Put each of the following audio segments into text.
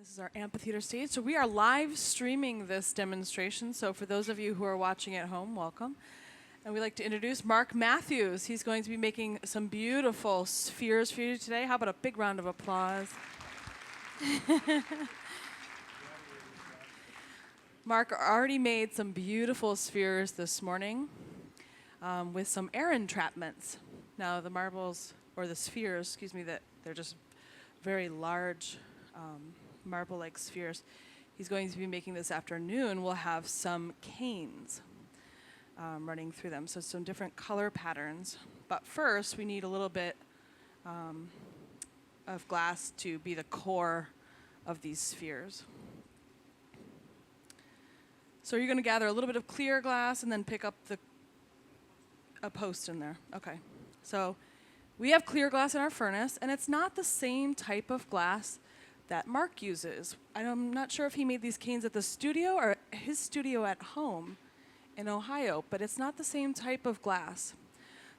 This is our amphitheater stage. So we are live streaming this demonstration. So for those of you who are watching at home, welcome. And we'd like to introduce Mark Matthews. He's going to be making some beautiful spheres for you today. How about a big round of applause? Mark already made some beautiful spheres this morning with some air entrapments. Now the marbles, or the spheres, excuse me, that they're just very large marble-like spheres. He's going to be making this afternoon. We'll have some canes running through them, so some different color patterns. But first, we need a little bit of glass to be the core of these spheres. So you're going to gather a little bit of clear glass and then pick up a post in there. Okay. So we have clear glass in our furnace, and it's not the same type of glass that Mark uses. I'm not sure if he made these canes at the studio or his studio at home in Ohio, but it's not the same type of glass.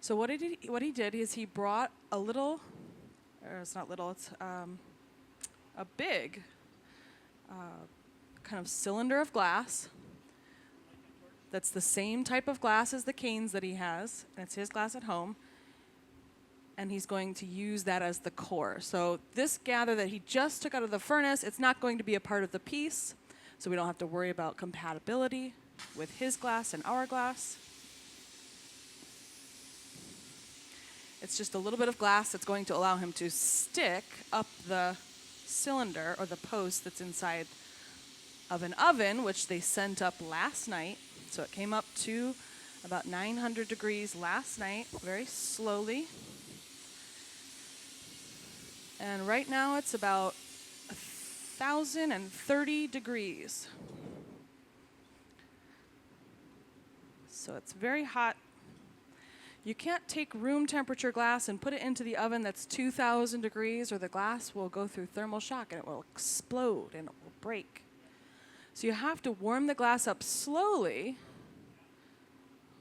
So what he did is he brought a little, or it's not little, it's a big kind of cylinder of glass that's the same type of glass as the canes that he has, and it's his glass at home. And he's going to use that as the core. So this gather that he just took out of the furnace, it's not going to be a part of the piece, so we don't have to worry about compatibility with his glass and our glass. It's just a little bit of glass that's going to allow him to stick up the cylinder or the post that's inside of an oven, which they sent up last night. So it came up to about 900 degrees last night, very slowly. And right now it's about 1,030 degrees. So it's very hot. You can't take room temperature glass and put it into the oven that's 2,000 degrees, or the glass will go through thermal shock and it will explode and it will break. So you have to warm the glass up slowly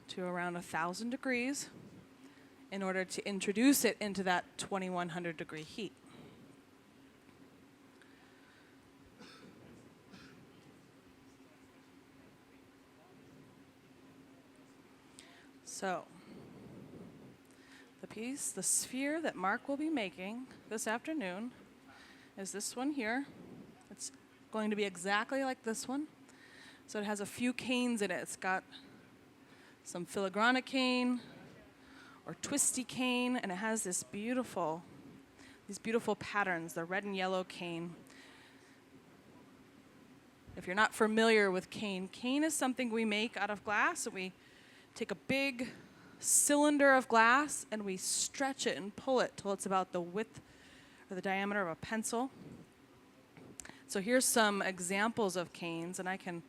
to around 1,000 degrees in order to introduce it into that 2,100 degree heat. So, the sphere that Mark will be making this afternoon is this one here. It's going to be exactly like this one. So it has a few canes in it. It's got some filigrana cane or twisty cane, and it has these beautiful patterns, the red and yellow cane. If you're not familiar with cane, cane is something we make out of glass, and we take a big cylinder of glass and we stretch it and pull it till it's about the width or the diameter of a pencil. So here's some examples of canes, and I can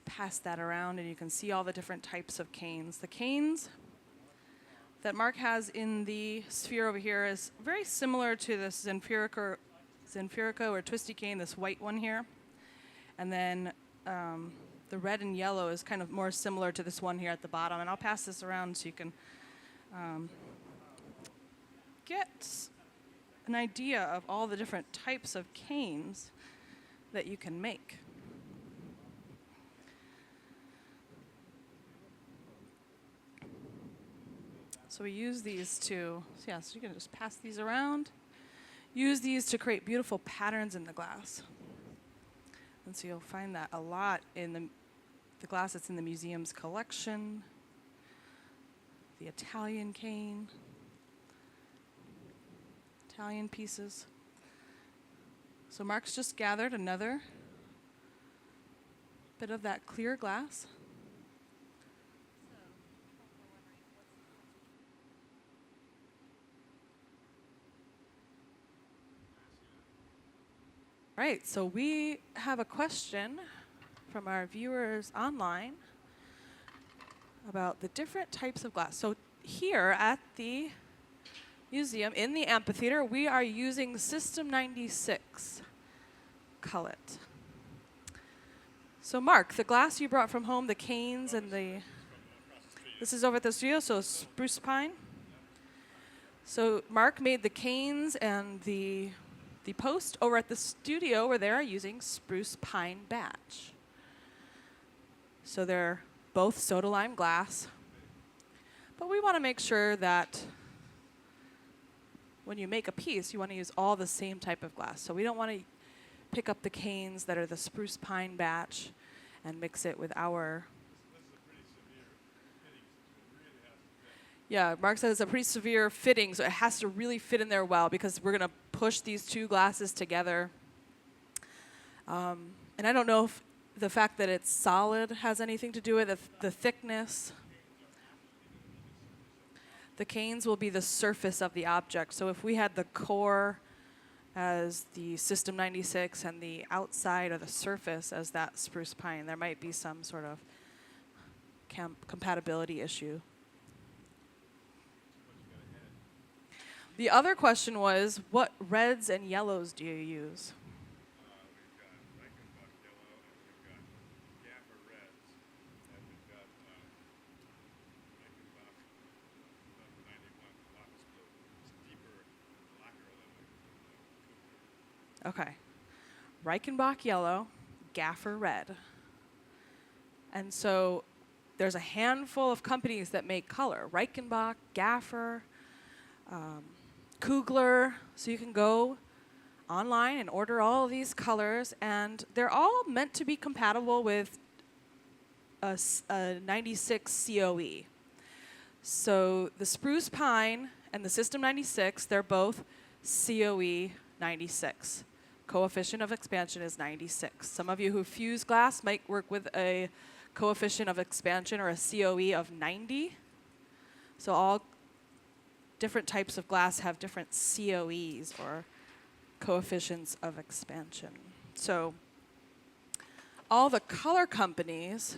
pass that around and you can see all the different types of canes. The canes that Mark has in the sphere over here is very similar to this Zinfirico or twisty cane, this white one here. And then the red and yellow is kind of more similar to this one here at the bottom. And I'll pass this around so you can get an idea of all the different types of canes that you can make. So we use these so you can just pass these around. Use these to create beautiful patterns in the glass. And so you'll find that a lot in the glass that's in the museum's collection, the Italian cane, Italian pieces. So Mark's just gathered another bit of that clear glass. Right, so we have a question from our viewers online about the different types of glass. So here at the museum, in the amphitheater, we are using System 96 cullet. So Mark, the glass you brought from home, the canes and this is over at the studio, so spruce pine. So Mark made the canes and the the post over at the studio where they are using spruce pine batch. So they're both soda lime glass. But we want to make sure that when you make a piece, you want to use all the same type of glass. So we don't want to pick up the canes that are the spruce pine batch and mix it with our... Yeah, Mark says it's a pretty severe fitting, so it has to really fit in there well because we're going to push these two glasses together. And I don't know if the fact that it's solid has anything to do with the thickness. The canes will be the surface of the object. So if we had the core as the System 96 and the outside or the surface as that spruce pine, there might be some sort of compatibility issue. The other question was, what reds and yellows do you use? We've got Reichenbach yellow, and we've got Gaffer reds, and we've got Reichenbach 91 lapis blue. It's deeper, blacker than the Cougar. Okay. Reichenbach yellow, Gaffer red. And so there's a handful of companies that make color. Reichenbach, Gaffer, Kugler. So you can go online and order all of these colors, and they're all meant to be compatible with a 96 COE. So the spruce pine and the System 96, they're both COE 96. Coefficient of expansion is 96. Some of you who fuse glass might work with a coefficient of expansion or a COE of 90. So all different types of glass have different COEs or coefficients of expansion. So all the color companies,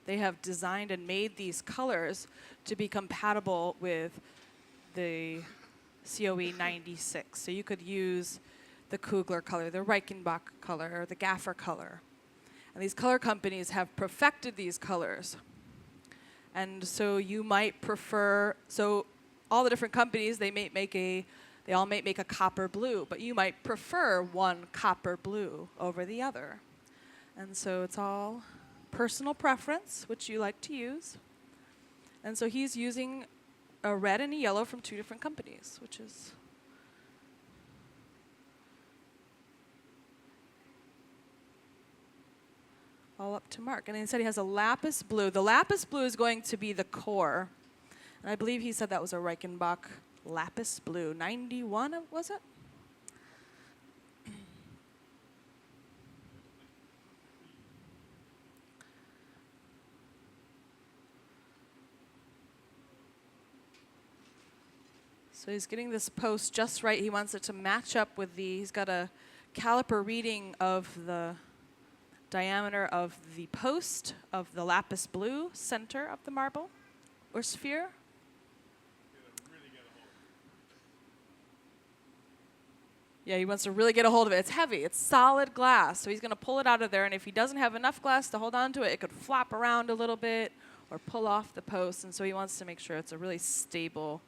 they have designed and made these colors to be compatible with the COE 96. So you could use the Kugler color, the Reichenbach color, or the Gaffer color. And these color companies have perfected these colors. And so you might prefer, so all the different companies, they all may make a copper blue, but you might prefer one copper blue over the other. And so it's all personal preference, which you like to use. And so he's using a red and a yellow from two different companies, which is all up to Mark. And he said he has a lapis blue. The lapis blue is going to be the core. And I believe he said that was a Reichenbach lapis blue. 91, was it? So he's getting this post just right. He wants it to match up with he's got a caliper reading of the diameter of the post of the lapis blue center of the marble or sphere. Yeah, he wants to really get a hold of it. It's heavy. It's solid glass. So he's going to pull it out of there. And if he doesn't have enough glass to hold on to it, it could flop around a little bit or pull off the post. And so he wants to make sure it's a really stable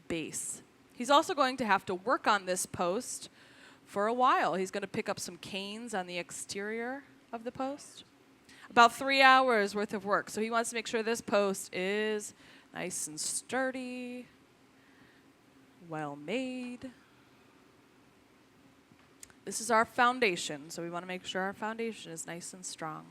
base. He's also going to have to work on this post for a while. He's going to pick up some canes on the exterior of the post. About 3 hours worth of work. So he wants to make sure this post is nice and sturdy, well made. This is our foundation, so we want to make sure our foundation is nice and strong.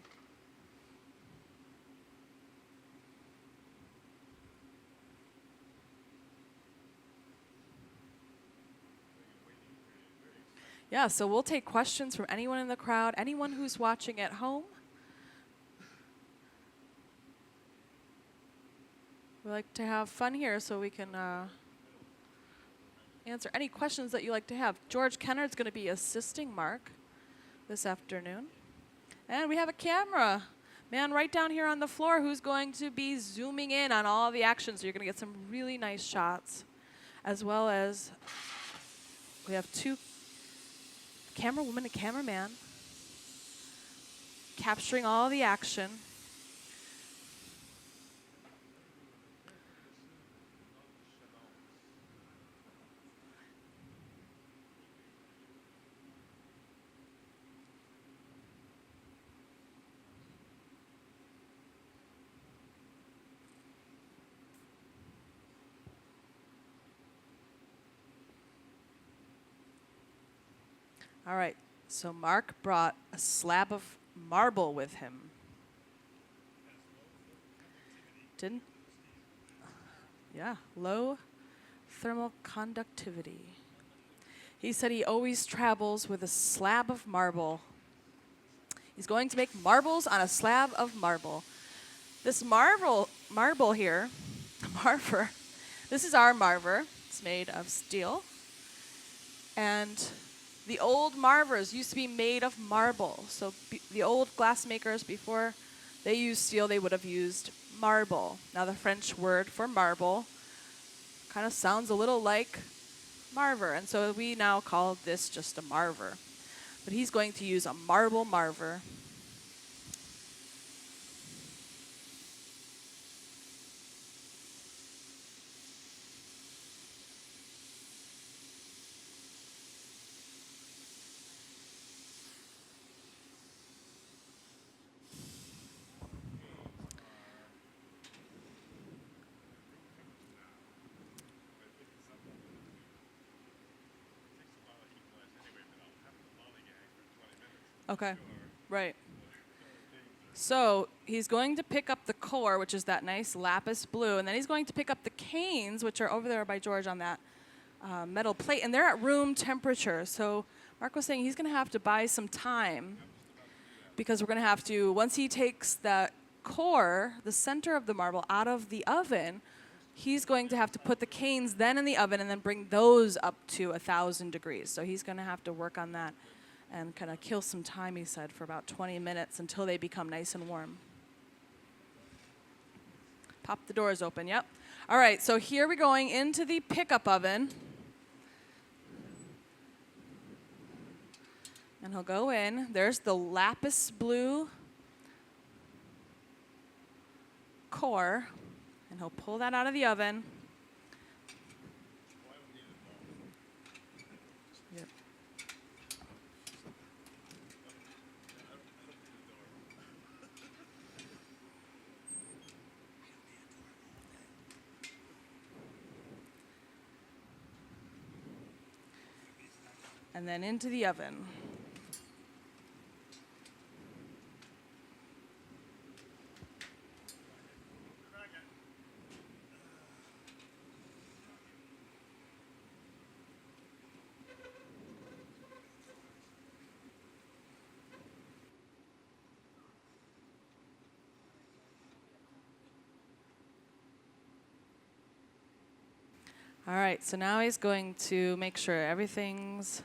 Yeah, so we'll take questions from anyone in the crowd, anyone who's watching at home. We like to have fun here so we can answer any questions that you like to have. George Kennard's going to be assisting Mark this afternoon. And we have a camera man right down here on the floor who's going to be zooming in on all the action. So you're going to get some really nice shots, as well as we have two camera woman and cameraman capturing all the action. All right, so Mark brought a slab of marble with him. Didn't? Yeah, low thermal conductivity. He said he always travels with a slab of marble. He's going to make marbles on a slab of marble. This marble here, marver, this is our marver. It's made of steel. And the old marvers used to be made of marble. So the old glass makers, before they used steel, they would have used marble. Now the French word for marble kind of sounds a little like marver. And so we now call this just a marver. But he's going to use a marble marver. Okay, right. So he's going to pick up the core, which is that nice lapis blue, and then he's going to pick up the canes, which are over there by George on that metal plate, and they're at room temperature. So Mark was saying he's going to have to buy some time because we're going to have to, once he takes the core, the center of the marble, out of the oven, he's going to have to put the canes then in the oven and then bring those up to 1,000 degrees. So he's going to have to work on that and kind of kill some time, he said, for about 20 minutes until they become nice and warm. Pop the doors open, yep. All right, so here we're going into the pickup oven. And he'll go in. There's the lapis blue core, and he'll pull that out of the oven. Yep. And then into the oven. All right, so now he's going to make sure everything's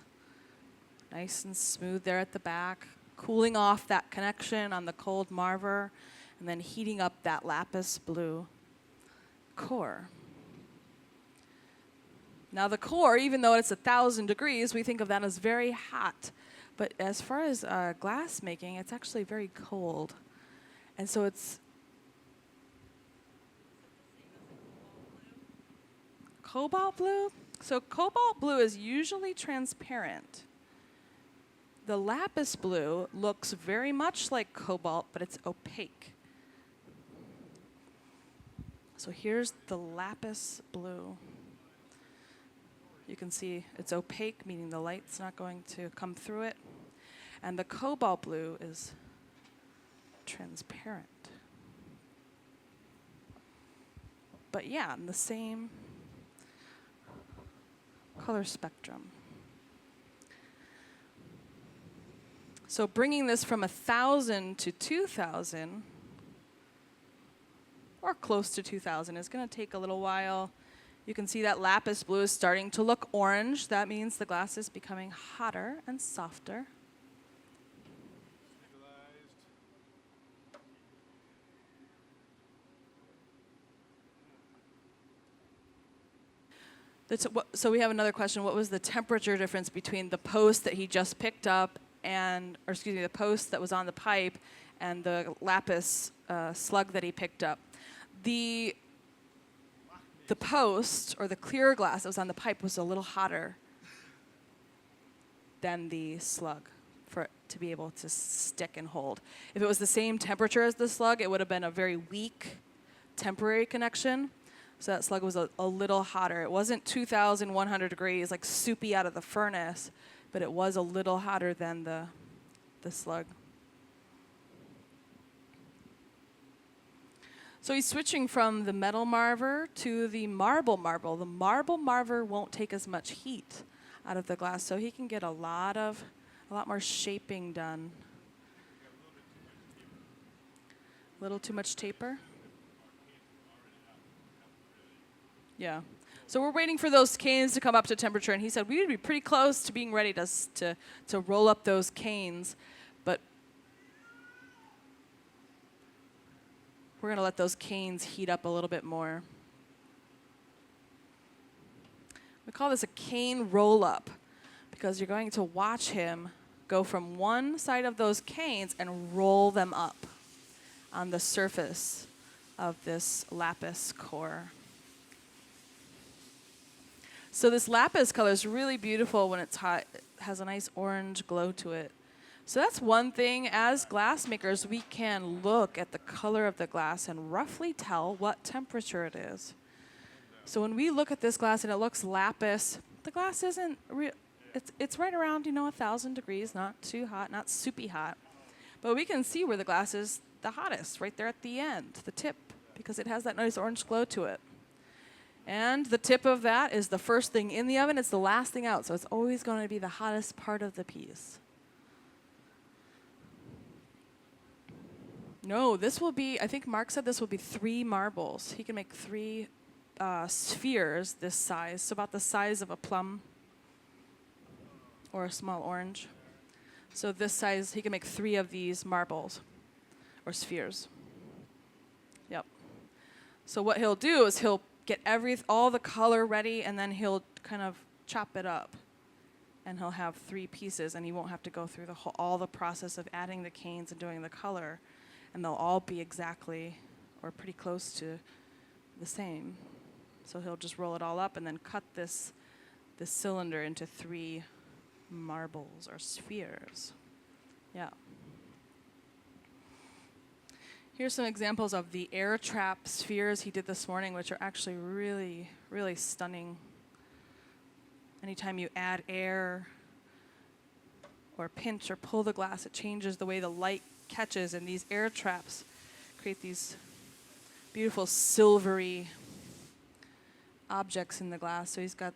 nice and smooth there at the back, cooling off that connection on the cold marver, and then heating up that lapis blue core. Now the core, even though it's 1,000 degrees, we think of that as very hot. But as far as glass making, it's actually very cold. And so it's cobalt blue? So cobalt blue is usually transparent. The lapis blue looks very much like cobalt, but it's opaque. So here's the lapis blue. You can see it's opaque, meaning the light's not going to come through it. And the cobalt blue is transparent. But yeah, in the same color spectrum. So bringing this from 1,000 to 2,000, or close to 2,000, is going to take a little while. You can see that lapis blue is starting to look orange. That means the glass is becoming hotter and softer. So we have another question. What was the temperature difference between the post that he just picked up the post that was on the pipe and the lapis slug that he picked up? The post, or the clear glass that was on the pipe, was a little hotter than the slug for it to be able to stick and hold. If it was the same temperature as the slug, it would have been a very weak temporary connection. So that slug was a little hotter. It wasn't 2,100 degrees, like soupy out of the furnace. but it was a little hotter than the slug. So he's switching from the metal marver to the marble marble. The marble marver won't take as much heat out of the glass, so he can get a lot more shaping done. A little too much taper? Yeah. So we're waiting for those canes to come up to temperature, and he said we would be pretty close to being ready to roll up those canes, but we're going to let those canes heat up a little bit more. We call this a cane roll-up because you're going to watch him go from one side of those canes and roll them up on the surface of this lapis core. So this lapis color is really beautiful when it's hot. It has a nice orange glow to it. So that's one thing. As glass makers, we can look at the color of the glass and roughly tell what temperature it is. So when we look at this glass and it looks lapis, the glass isn't it's right around 1,000 degrees, not too hot, not soupy hot. But we can see where the glass is the hottest, right there at the end, the tip, because it has that nice orange glow to it. And the tip of that is the first thing in the oven. It's the last thing out, so it's always going to be the hottest part of the piece. No, this will be, I think Mark said this will be 3 marbles. He can make 3 spheres this size, so about the size of a plum or a small orange. So this size, he can make 3 of these marbles or spheres. Yep. So what he'll do is he'll get all the color ready, and then he'll kind of chop it up. And he'll have 3 pieces, and he won't have to go through all the process of adding the canes and doing the color. And they'll all be exactly or pretty close to the same. So he'll just roll it all up and then cut this cylinder into 3 marbles or spheres. Yeah. Here's some examples of the air trap spheres he did this morning, which are actually really, really stunning. Anytime you add air or pinch or pull the glass, it changes the way the light catches, and these air traps create these beautiful silvery objects in the glass. So he's got,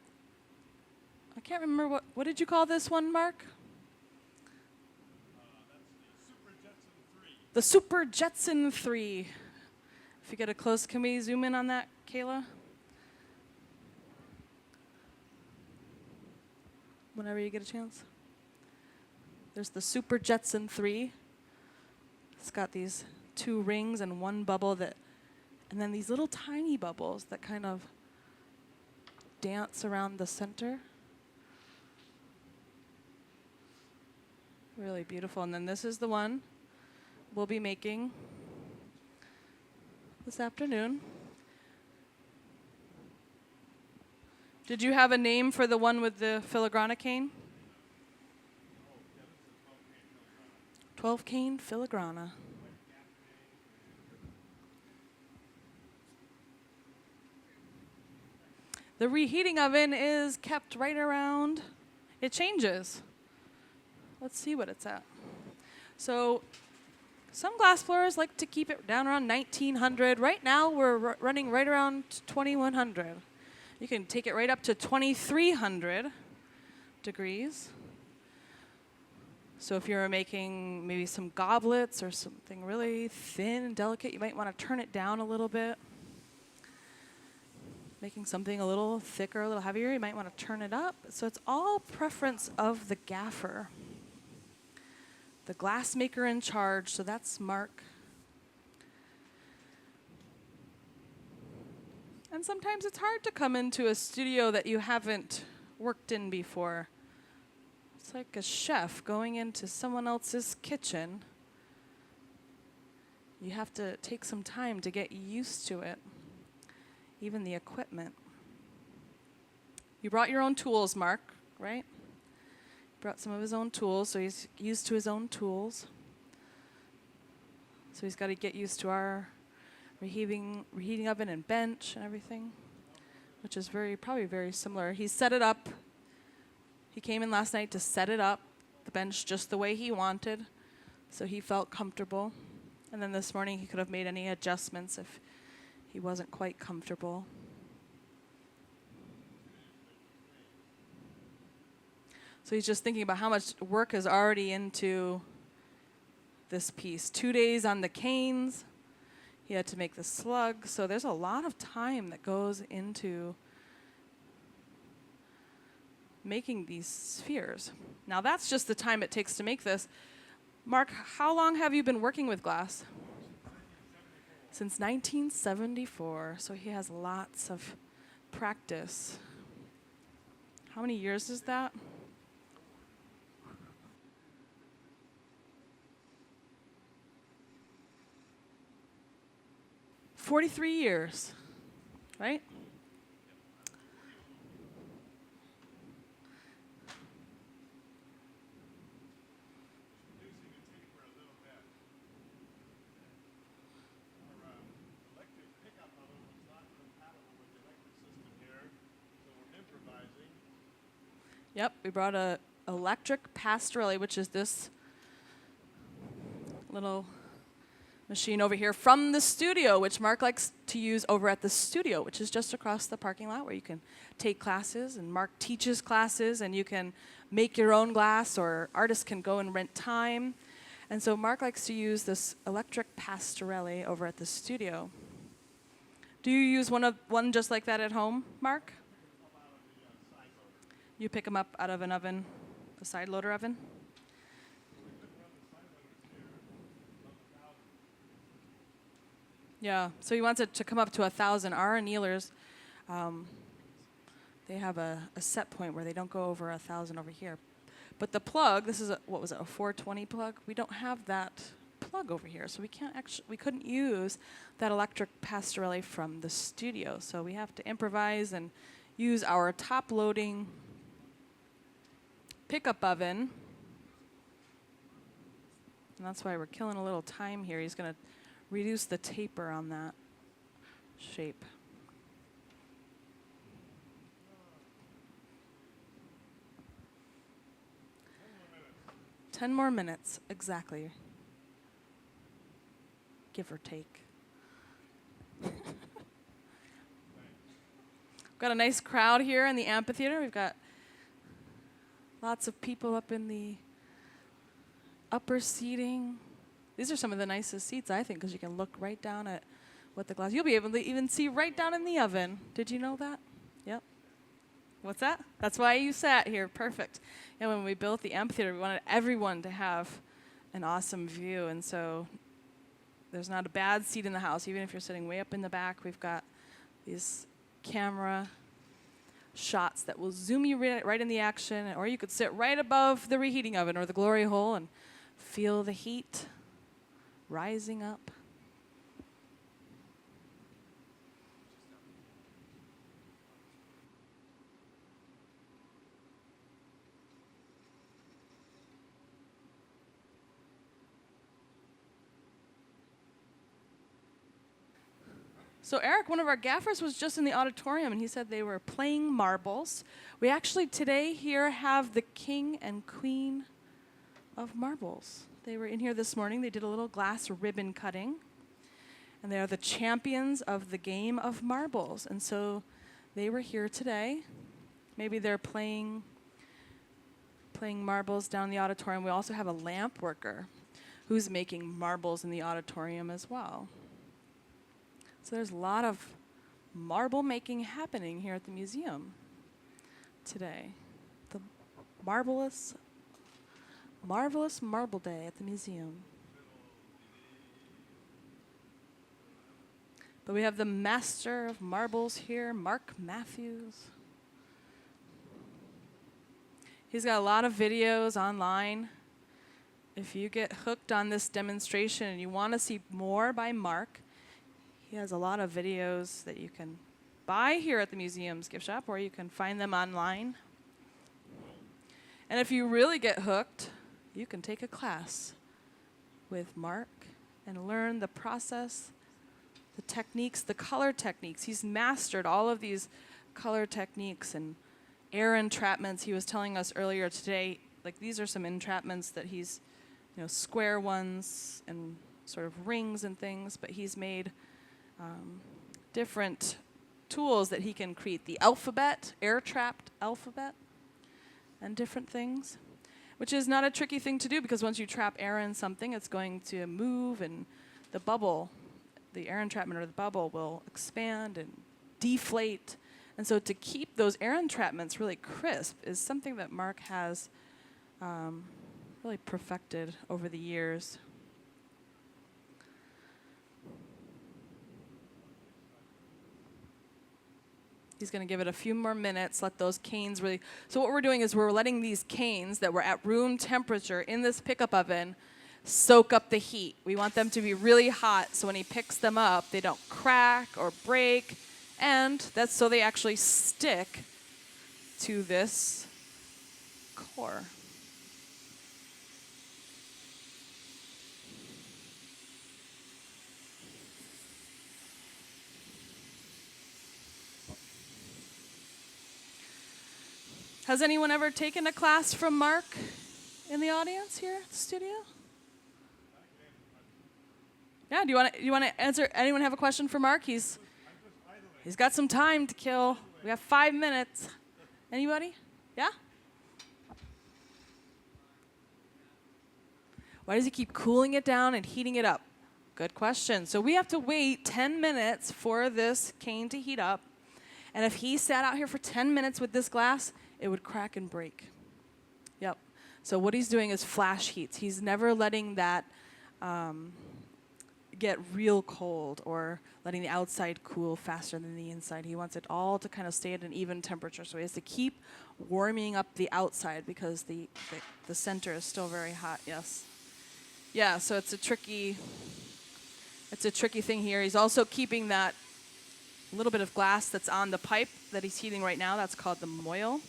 I can't remember, what did you call this one, Mark? The Super Jetson 3. If you get a close, can we zoom in on that, Kayla? Whenever you get a chance. There's the Super Jetson 3. It's got these 2 rings and 1 bubble and then these little tiny bubbles that kind of dance around the center. Really beautiful. And then this is the one we'll be making this afternoon. Did you have a name for the one with the filigrana cane? 12 cane filigrana. The reheating oven is kept right around, it changes. Let's see what it's at. So some glass blowers like to keep it down around 1900. Right now we're running right around 2100. You can take it right up to 2300 degrees. So if you're making maybe some goblets or something really thin and delicate, you might want to turn it down a little bit. Making something a little thicker, a little heavier, you might want to turn it up. So it's all preference of the gaffer. The glass maker in charge, so that's Mark. And sometimes it's hard to come into a studio that you haven't worked in before. It's like a chef going into someone else's kitchen. You have to take some time to get used to it, even the equipment. You brought your own tools, Mark, right? Brought some of his own tools, so he's used to his own tools. So he's got to get used to our reheating oven and bench and everything, which is probably very similar. He set it up. He came in last night to set it up, the bench just the way he wanted, so he felt comfortable. And then this morning he could have made any adjustments if he wasn't quite comfortable. So he's just thinking about how much work is already into this piece. 2 days on the canes. He had to make the slug. So there's a lot of time that goes into making these spheres. Now that's just the time it takes to make this. Mark, how long have you been working with glass? Since 1974. So he has lots of practice. How many years is that? "43 years, right? Reducing the taper a little bit. Our electric pickup oven was not compatible with the electric system here, so we're improvising. Yep, we brought a electric Pastorelli, which is this little machine over here from the studio, which Mark likes to use over at the studio, which is just across the parking lot where you can take classes, and Mark teaches classes, and you can make your own glass, or artists can go and rent time. And so Mark likes to use this electric Pastorelli over at the studio. Do you use one just like that at home, Mark? You pick them up out of an oven, a side loader oven? Yeah, so he wants it to come up to 1,000. Our annealers, they have a set point where they don't go over 1,000 over here. But the plug, this is a 420 plug? We don't have that plug over here, so we couldn't use that electric Pastorelli from the studio. So we have to improvise and use our top loading pickup oven. And that's why we're killing a little time here. He's going to reduce the taper on that shape. Ten more minutes, exactly. Give or take. Got a nice crowd here in the amphitheater. We've got lots of people up in the upper seating. These are some of the nicest seats, I think, because you can look right down at what the glass. You'll be able to even see right down in the oven. Did you know that? Yep. What's that? That's why you sat here. Perfect. And when we built the amphitheater, we wanted everyone to have an awesome view. And so there's not a bad seat in the house. Even if you're sitting way up in the back, we've got these camera shots that will zoom you right in the action. Or you could sit right above the reheating oven or the glory hole and feel the heat rising up. So Eric, one of our gaffers, was just in the auditorium, and he said they were playing marbles. We actually today here have the king and queen of marbles. They were in here this morning. They did a little glass ribbon cutting. And they are the champions of the game of marbles. And so they were here today. Maybe they're playing marbles down in the auditorium. We also have a lamp worker who's making marbles in the auditorium as well. So there's a lot of marble making happening here at the museum today. The marvelous Marble Day at the museum. But we have the master of marbles here, Mark Matthews. He's got a lot of videos online. If you get hooked on this demonstration and you want to see more by Mark, he has a lot of videos that you can buy here at the museum's gift shop, or you can find them online. And if you really get hooked, you can take a class with Mark and learn the process, the techniques, the color techniques. He's mastered all of these color techniques and air entrapments. He was telling us earlier today, like these are some entrapments that he's, square ones and sort of rings and things, but he's made different tools that he can create the alphabet, air-trapped alphabet, and different things, which is not a tricky thing to do because once you trap air in something, it's going to move and the bubble, the air entrapment or the bubble will expand and deflate. And so to keep those air entrapments really crisp is something that Mark has really perfected over the years. He's going to give it a few more minutes, let those canes really... So what we're doing is we're letting these canes that were at room temperature in this pickup oven soak up the heat. We want them to be really hot so when he picks them up, they don't crack or break. And that's so they actually stick to this core. Has anyone ever taken a class from Mark in the audience here at the studio? Yeah, do you want to answer? Anyone have a question for Mark? He's got some time to kill. We have 5 minutes. Anybody? Yeah? Why does he keep cooling it down and heating it up? Good question. So we have to wait 10 minutes for this cane to heat up. And if he sat out here for 10 minutes with this glass, it would crack and break. Yep. So what he's doing is flash heats. He's never letting that get real cold or letting the outside cool faster than the inside. He wants it all to kind of stay at an even temperature. So he has to keep warming up the outside because the center is still very hot. Yes. Yeah, so it's a tricky thing here. He's also keeping that little bit of glass that's on the pipe that he's heating right now. That's called the moil.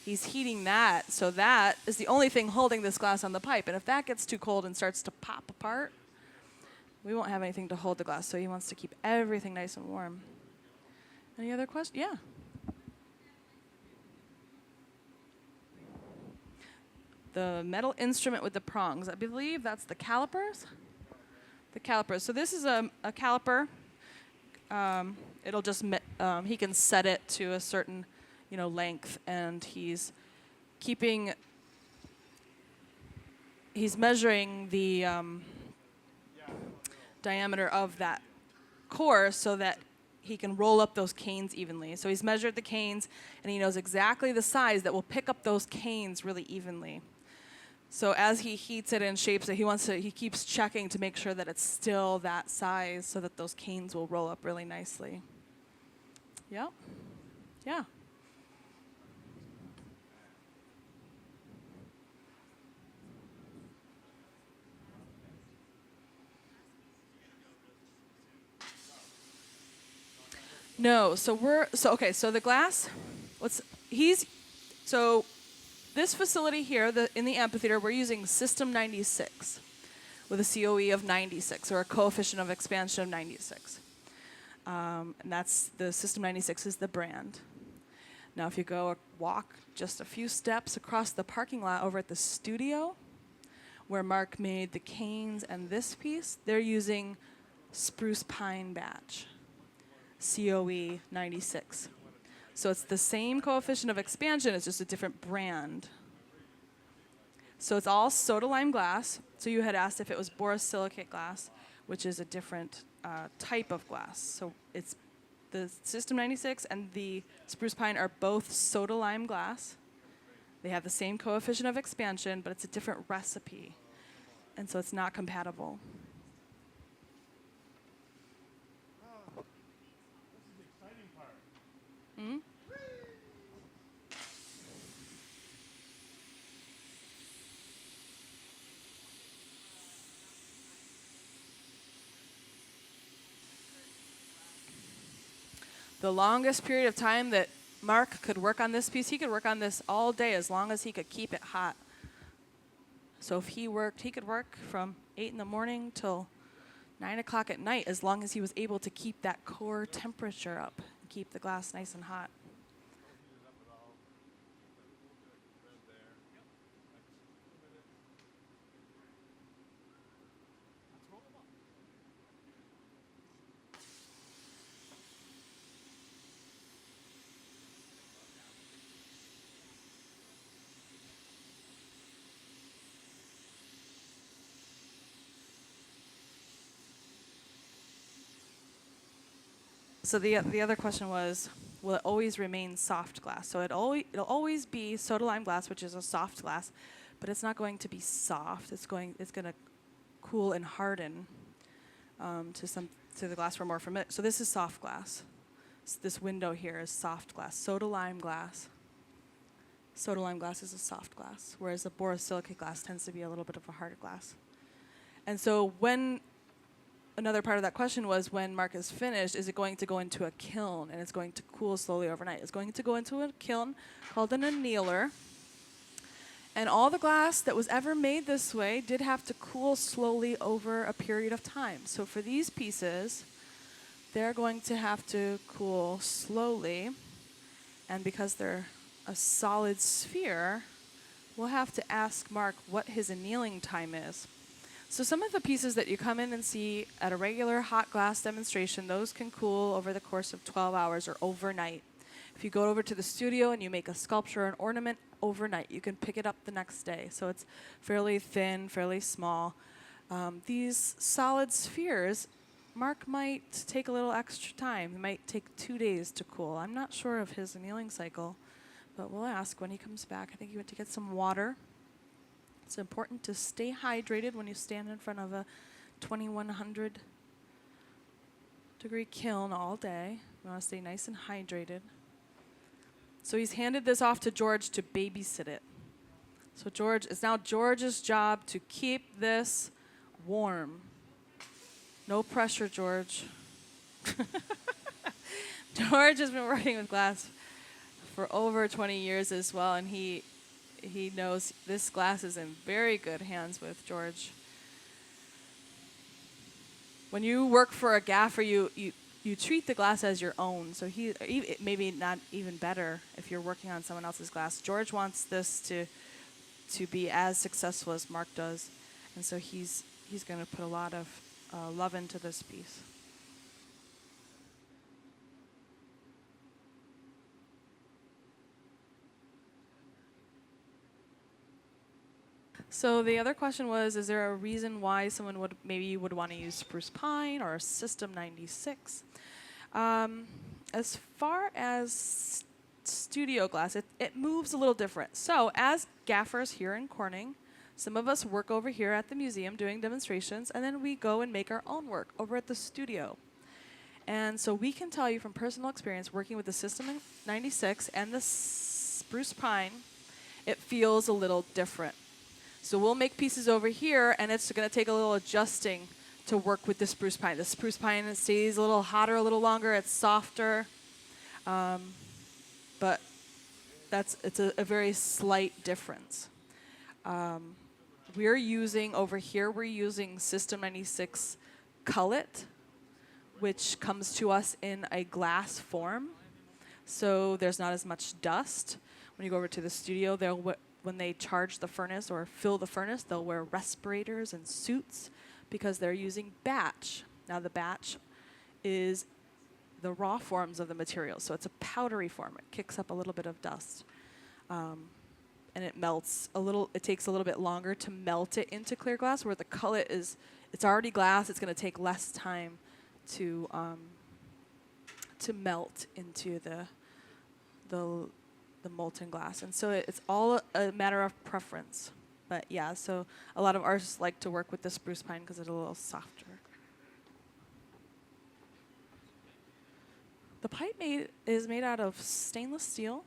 He's heating that, so that is the only thing holding this glass on the pipe. And if that gets too cold and starts to pop apart, we won't have anything to hold the glass. So he wants to keep everything nice and warm. Any other questions? Yeah. The metal instrument with the prongs. I believe that's the calipers. The calipers. So this is a caliper. It'll just he can set it to a certain length, and he's measuring the diameter of that core so that he can roll up those canes evenly. So he's measured the canes, and he knows exactly the size that will pick up those canes really evenly. So as he heats it and shapes it, he keeps checking to make sure that it's still that size so that those canes will roll up really nicely. Yep. Yeah. No, so the glass, this facility here, in the amphitheater, we're using System 96 with a COE of 96, or a coefficient of expansion of 96. And that's the System 96 is the brand. Now, if you go walk just a few steps across the parking lot over at the studio, where Mark made the canes and this piece, they're using spruce pine batch, COE 96. So it's the same coefficient of expansion, it's just a different brand. So it's all soda lime glass. So you had asked if it was borosilicate glass, which is a different type of glass. So it's the System 96 and the spruce pine are both soda lime glass. They have the same coefficient of expansion, but it's a different recipe. And so it's not compatible. This is the exciting part. Mm-hmm. The longest period of time that Mark could work on this piece, he could work on this all day as long as he could keep it hot. So if he could work from 8 in the morning till 9 o'clock at night as long as he was able to keep that core temperature up and keep the glass nice and hot. So the other question was, will it always remain soft glass? So it'll always be soda lime glass, which is a soft glass, but it's not going to be soft. It's going to cool and harden to the glass we're more familiar. So this is soft glass. This window here is soft glass, soda lime glass. Soda lime glass is a soft glass, whereas the borosilicate glass tends to be a little bit of a hard glass. And so another part of that question was, when Mark is finished, is it going to go into a kiln and it's going to cool slowly overnight? It's going to go into a kiln called an annealer. And all the glass that was ever made this way did have to cool slowly over a period of time. So for these pieces, they're going to have to cool slowly. And because they're a solid sphere, we'll have to ask Mark what his annealing time is. So some of the pieces that you come in and see at a regular hot glass demonstration, those can cool over the course of 12 hours or overnight. If you go over to the studio and you make a sculpture or an ornament overnight, you can pick it up the next day. So it's fairly thin, fairly small. These solid spheres, Mark might take a little extra time. It might take 2 days to cool. I'm not sure of his annealing cycle, but we'll ask when he comes back. I think he went to get some water. It's important to stay hydrated when you stand in front of a 2100 degree kiln all day. You want to stay nice and hydrated. So he's handed this off to George to babysit it. So it's now George's job to keep this warm. No pressure, George. George has been working with glass for over 20 years as well, and he knows this glass is in very good hands with George. When you work for a gaffer, you treat the glass as your own. So maybe not even better if you're working on someone else's glass. George wants this to be as successful as Mark does, and so he's going to put a lot of love into this piece. So the other question was, is there a reason why someone would want to use spruce pine or System 96? As far as studio glass, it moves a little different. So as gaffers here in Corning, some of us work over here at the museum doing demonstrations, and then we go and make our own work over at the studio. And so we can tell you from personal experience working with the System 96 and the spruce pine, it feels a little different. So we'll make pieces over here, and it's going to take a little adjusting to work with the spruce pine. The spruce pine stays a little hotter, a little longer. It's softer, but it's a very slight difference. We're using System 96 cullet, which comes to us in a glass form, so there's not as much dust. When you go over to the studio, when they charge the furnace or fill the furnace, they'll wear respirators and suits because they're using batch. Now the batch is the raw forms of the material, so it's a powdery form. It kicks up a little bit of dust, and it melts a little. It takes a little bit longer to melt it into clear glass, where the cullet it's already glass. It's going to take less time to melt into the molten glass. And so it's all a matter of preference. But yeah, so a lot of artists like to work with the spruce pine because it's a little softer. The pipe is made out of stainless steel.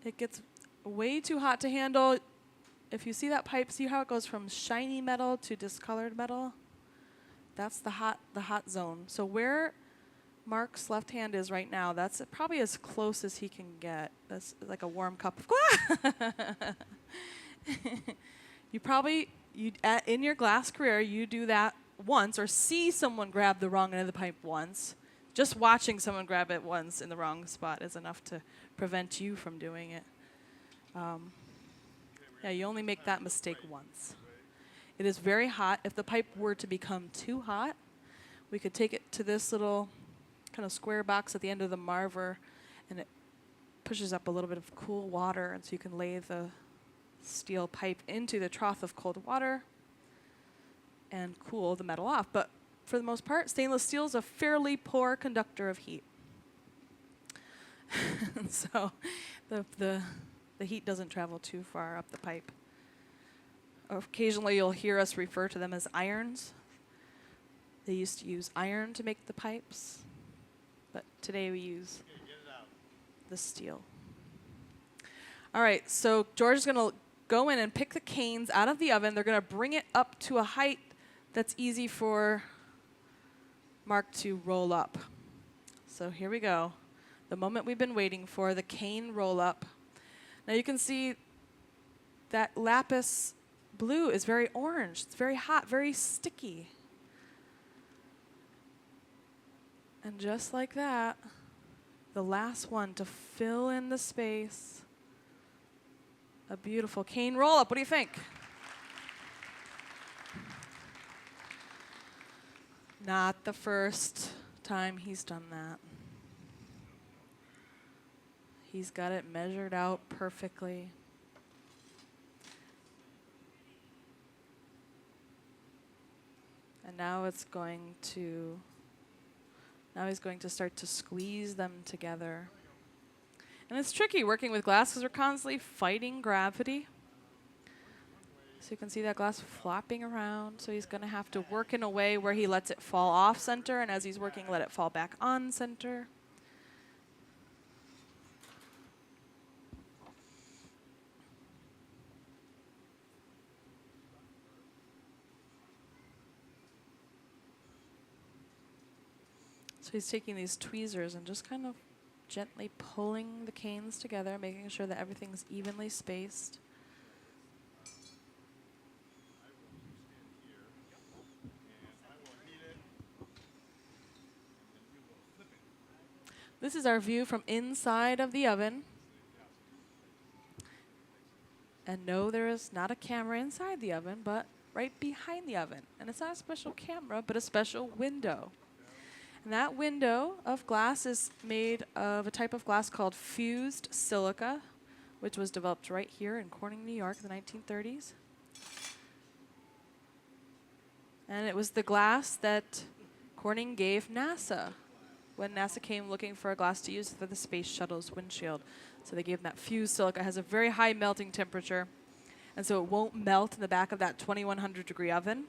It gets way too hot to handle. If you see that pipe, see how it goes from shiny metal to discolored metal? That's the hot zone. So where Mark's left hand is right now, that's probably as close as he can get. That's like a warm cup of glass. In your glass career, you do that once or see someone grab the wrong end of the pipe once. Just watching someone grab it once in the wrong spot is enough to prevent you from doing it. Yeah, you only make that mistake once. It is very hot. If the pipe were to become too hot, we could take it to this little kind of square box at the end of the Marver, and it pushes up a little bit of cool water, and so you can lay the steel pipe into the trough of cold water and cool the metal off. But for the most part. Stainless steel is a fairly poor conductor of heat. So the heat doesn't travel too far up the pipe. Occasionally you'll hear us refer to them as irons. They used to use iron to make the pipes, but today we use the steel. All right, so George is going to go in and pick the canes out of the oven. They're going to bring it up to a height that's easy for Mark to roll up. So here we go. The moment we've been waiting for, the cane roll up. Now you can see that lapis blue is very orange. It's very hot, very sticky. And just like that, the last one to fill in the space. A beautiful cane roll up. What do you think? Not the first time he's done that. He's got it measured out perfectly. And now he's going to start to squeeze them together. And it's tricky working with glass because we're constantly fighting gravity. So you can see that glass flopping around. So he's going to have to work in a way where he lets it fall off center, and as he's working, let it fall back on center. So he's taking these tweezers and just kind of gently pulling the canes together, making sure that everything's evenly spaced. This is our view from inside of the oven. And no, there is not a camera inside the oven, but right behind the oven. And it's not a special camera, but a special window. And that window of glass is made of a type of glass called fused silica, which was developed right here in Corning, New York in the 1930s. And it was the glass that Corning gave NASA when NASA came looking for a glass to use for the space shuttle's windshield. So they gave them that fused silica. It has a very high melting temperature, and so it won't melt in the back of that 2100 degree oven.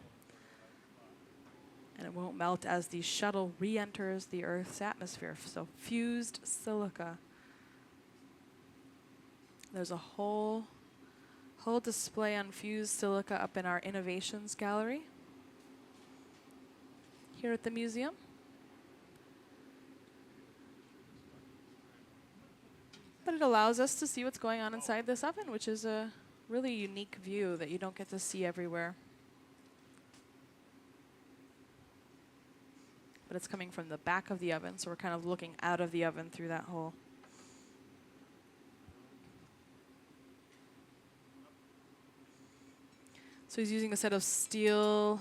And it won't melt as the shuttle re-enters the Earth's atmosphere. So fused silica. There's a whole display on fused silica up in our innovations gallery here at the museum. But it allows us to see what's going on inside this oven, which is a really unique view that you don't get to see everywhere. But it's coming from the back of the oven, so we're kind of looking out of the oven through that hole. So he's using a set of steel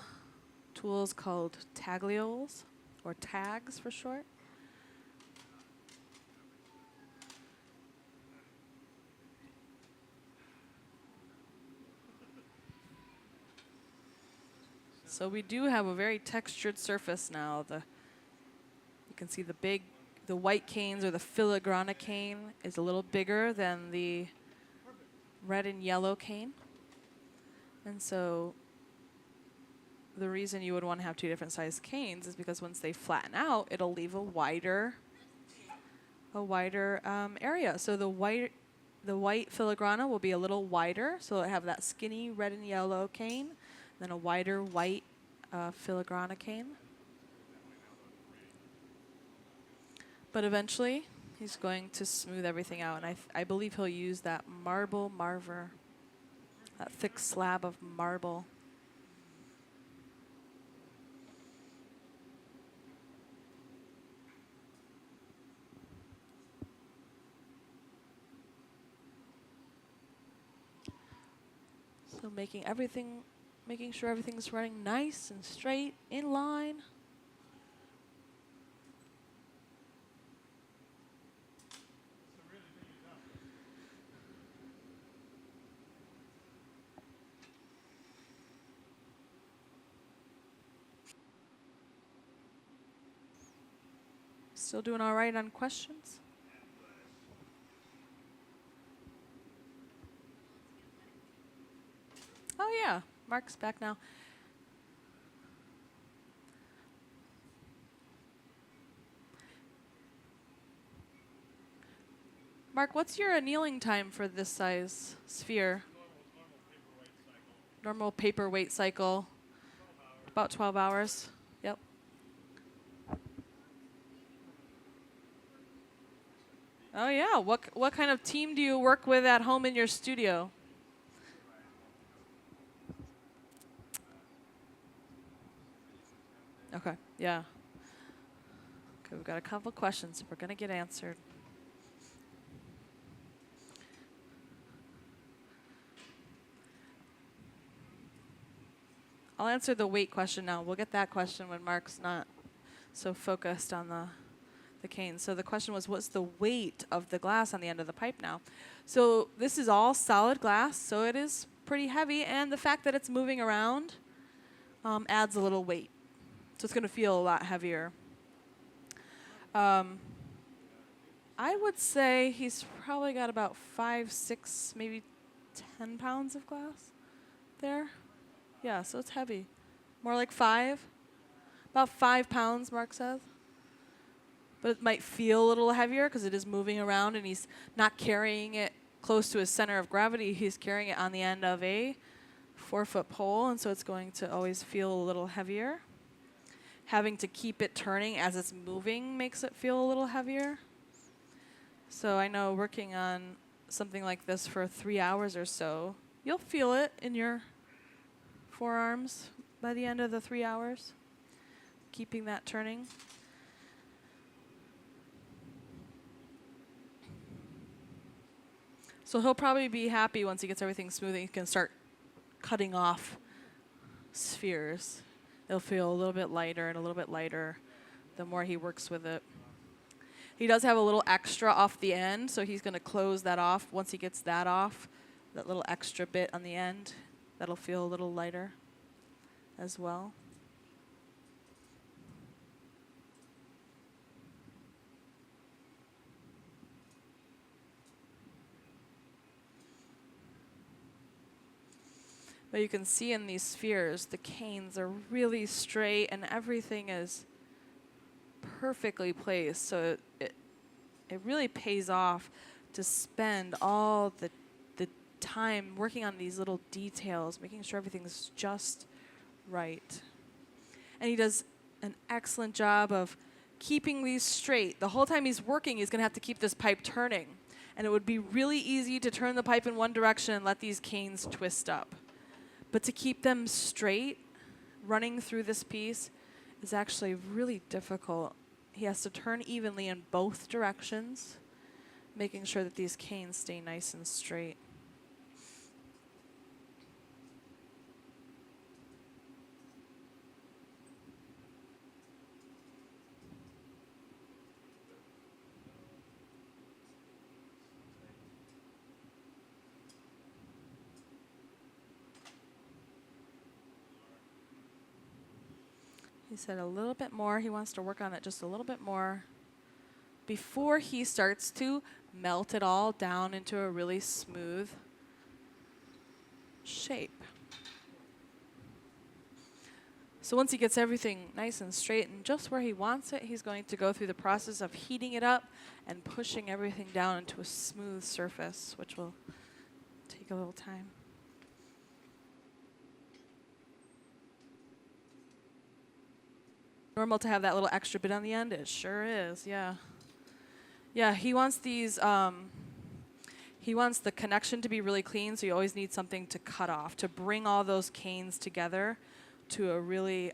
tools called taglioles, or tags for short. So we do have a very textured surface now. You can see the white canes, or the filigrana cane, is a little bigger than the red and yellow cane. And so the reason you would want to have two different sized canes is because once they flatten out, it'll leave a wider area. So the white filigrana will be a little wider, so it'll have that skinny red and yellow cane, then a wider white filigrana cane. But eventually, he's going to smooth everything out, and I believe he'll use that marble marver, that thick slab of marble. So making sure everything's running nice and straight, in line. Still doing all right on questions? Oh yeah, Mark's back now. Mark, what's your annealing time for this size sphere? Normal paperweight cycle. About 12 hours. Yep. Oh yeah. What kind of team do you work with at home in your studio? Okay. Yeah. Okay, we've got a couple questions we're gonna get answered. I'll answer the weight question now. We'll get that question when Mark's not so focused on the cane. So the question was, what's the weight of the glass on the end of the pipe now? So this is all solid glass, so it is pretty heavy, and the fact that it's moving around adds a little weight. So it's going to feel a lot heavier. I would say he's probably got about 5, 6, maybe 10 pounds of glass there. Yeah, so it's heavy. More like 5. About 5 pounds, Mark says. But it might feel a little heavier because it is moving around and he's not carrying it close to his center of gravity. He's carrying it on the end of a 4-foot pole, and so it's going to always feel a little heavier. Having to keep it turning as it's moving makes it feel a little heavier. So I know working on something like this for 3 hours or so, you'll feel it in your forearms by the end of the 3 hours, keeping that turning. So he'll probably be happy once he gets everything smooth and he can start cutting off spheres. It'll feel a little bit lighter and a little bit lighter the more he works with it. He does have a little extra off the end, so he's going to close that off. Once he gets that off, that little extra bit on the end, that'll feel a little lighter as well. But you can see in these spheres, the canes are really straight and everything is perfectly placed. So it really pays off to spend all the time working on these little details, making sure everything's just right. And he does an excellent job of keeping these straight. The whole time he's working, he's going to have to keep this pipe turning. And it would be really easy to turn the pipe in one direction and let these canes twist up. But to keep them straight, running through this piece, is actually really difficult. He has to turn evenly in both directions, making sure that these canes stay nice and straight. He said a little bit more. He wants to work on it just a little bit more before he starts to melt it all down into a really smooth shape. So once he gets everything nice and straight and just where he wants it, he's going to go through the process of heating it up and pushing everything down into a smooth surface, which will take a little time. Normal to have that little extra bit on the end? It sure is, yeah. Yeah, he wants these, he wants the connection to be really clean, so you always need something to cut off, to bring all those canes together to a really,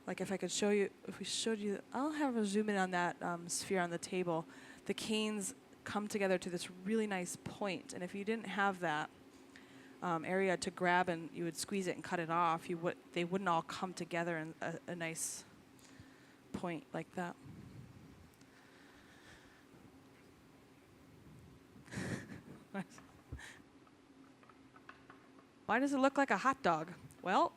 like if I could show you, if we showed you, I'll have a zoom in on that sphere on the table. The canes come together to this really nice point, and if you didn't have that area to grab and you would squeeze it and cut it off, they wouldn't all come together in a nice point like that. Why does it look like a hot dog? Well,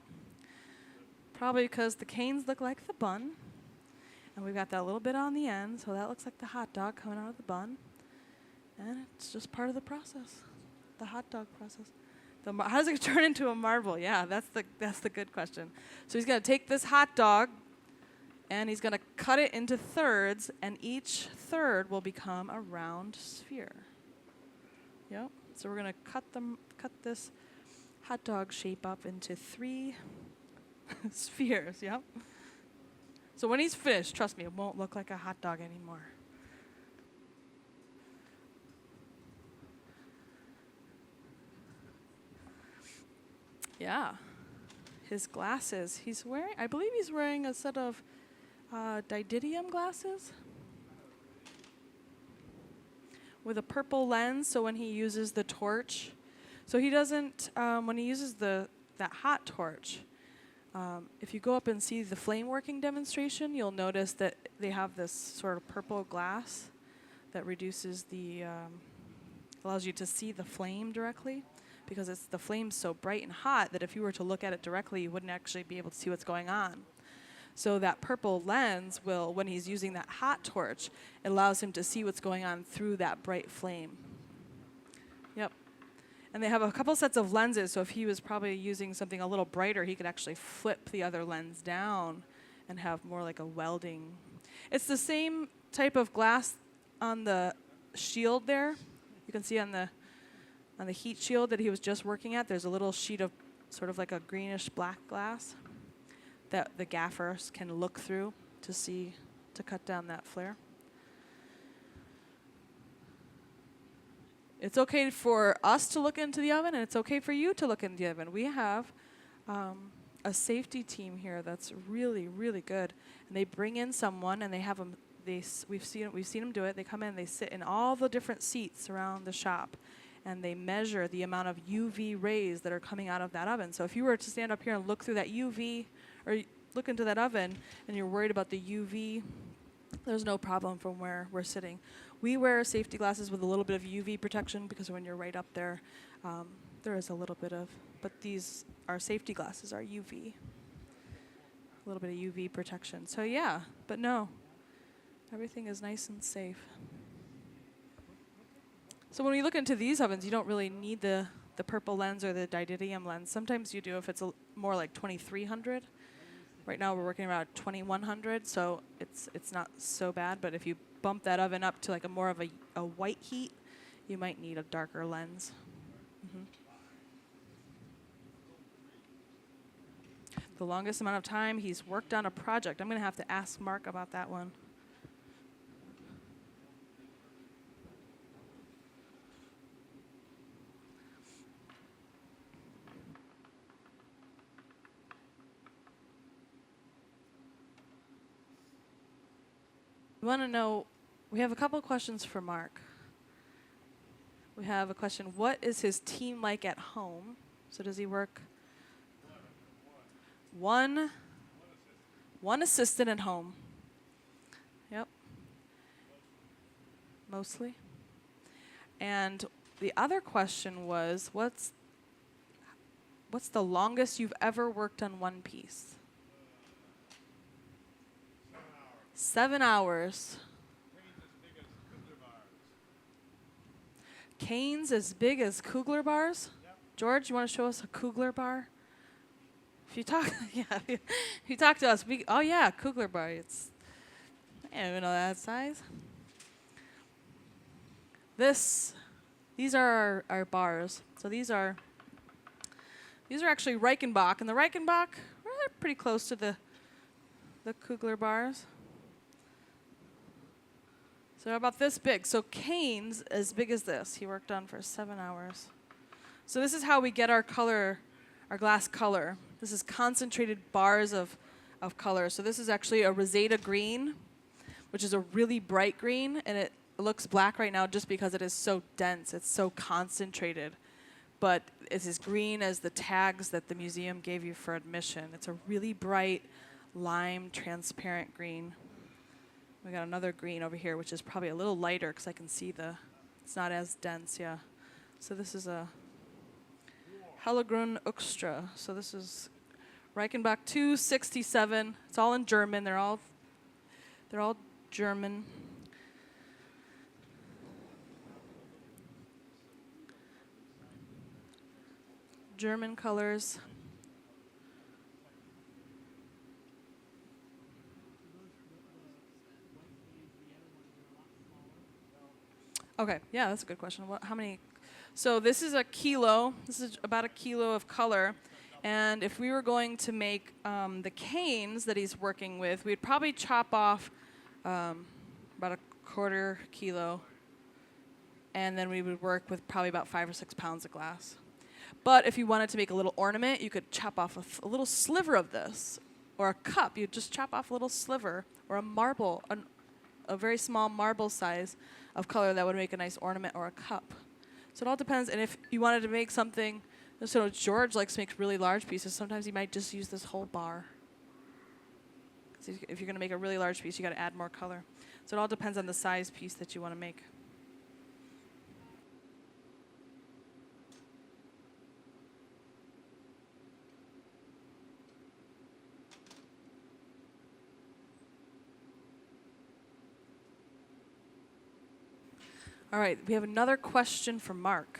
probably because the canes look like the bun, And we've got that little bit on the end, so that looks like the hot dog coming out of the bun. And it's just part of the process, the hot dog process. How does it turn into a marble? Yeah, that's the good question. So he's going to take this hot dog, and he's going to cut it into thirds, and each third will become a round sphere. Yep. So we're going to cut this hot dog shape up into 3 spheres. Yep. So when he's finished, trust me, it won't look like a hot dog anymore. Yeah. His glasses. I believe he's wearing a set of didymium glasses with a purple lens, so when he uses the torch, so he doesn't, when he uses that hot torch, if you go up and see the flame working demonstration, you'll notice that they have this sort of purple glass that reduces allows you to see the flame directly, because the flame's so bright and hot that if you were to look at it directly, you wouldn't actually be able to see what's going on. So that purple lens will, when he's using that hot torch, it allows him to see what's going on through that bright flame. Yep. And they have a couple sets of lenses, so if he was probably using something a little brighter, he could actually flip the other lens down and have more like a welding. It's the same type of glass on the shield there. You can see on the heat shield that he was just working at, there's a little sheet of sort of like a greenish black glass that the gaffers can look through to cut down that flare. It's okay for us to look into the oven, and it's okay for you to look into the oven. We have a safety team here that's really, really good, and they bring in someone, and they have them. We've seen them do it. They come in, they sit in all the different seats around the shop, and they measure the amount of UV rays that are coming out of that oven. So if you were to stand up here and look through that UV, or look into that oven, and you're worried about the UV, there's no problem from where we're sitting. We wear safety glasses with a little bit of UV protection, because when you're right up there, there is a little bit of, but our safety glasses are UV. A little bit of UV protection. So yeah, but no, everything is nice and safe. So when we look into these ovens, you don't really need the purple lens or the didymium lens. Sometimes you do if it's more like 2300. Right now we're working around 2100, so it's not so bad. But if you bump that oven up to like more of a white heat, you might need a darker lens. Mm-hmm. The longest amount of time he's worked on a project. I'm going to have to ask Mark about that one. We want to know, we have a couple questions for Mark. We have a question, what is his team like at home? So does he work one assistant at home? Yep. Mostly. And the other question was, what's the longest you've ever worked on one piece? 7 hours. Canes as big as Kugler bars? Yep. George, you want to show us a Kugler bar? If you talk, if you talk to us, oh yeah, Kugler bar. I didn't even know that size. These are our bars. So these are actually Reichenbach, and the Reichenbach, we're pretty close to the Kugler bars. So they're about this big. So Canes, as big as this, he worked on for 7 hours. So this is how we get our color, our glass color. This is concentrated bars of color. So this is actually a Rosetta green, which is a really bright green, and it looks black right now just because it is so dense. It's so concentrated. But it's as green as the tags that the museum gave you for admission. It's a really bright lime transparent green. We got another green over here, which is probably a little lighter because I can see it's not as dense, yeah. So this is a Hellegrun Uxtra. So this is Reichenbach 267. It's all in German. They're all They're all German. German colors. Okay, yeah, that's a good question. How many? So this is a kilo. This is about a kilo of color. And if we were going to make the canes that he's working with, we'd probably chop off about a quarter kilo. And then we would work with probably about 5 or 6 pounds of glass. But if you wanted to make a little ornament, you could chop off a little sliver of this. Or a cup, you'd just chop off a little sliver. Or a marble, a very small marble size of color that would make a nice ornament or a cup. So it all depends. And if you wanted to make something, so George likes to make really large pieces. Sometimes he might just use this whole bar. 'Cause if you're going to make a really large piece, you got to add more color. So it all depends on the size piece that you want to make. All right, we have another question from Mark.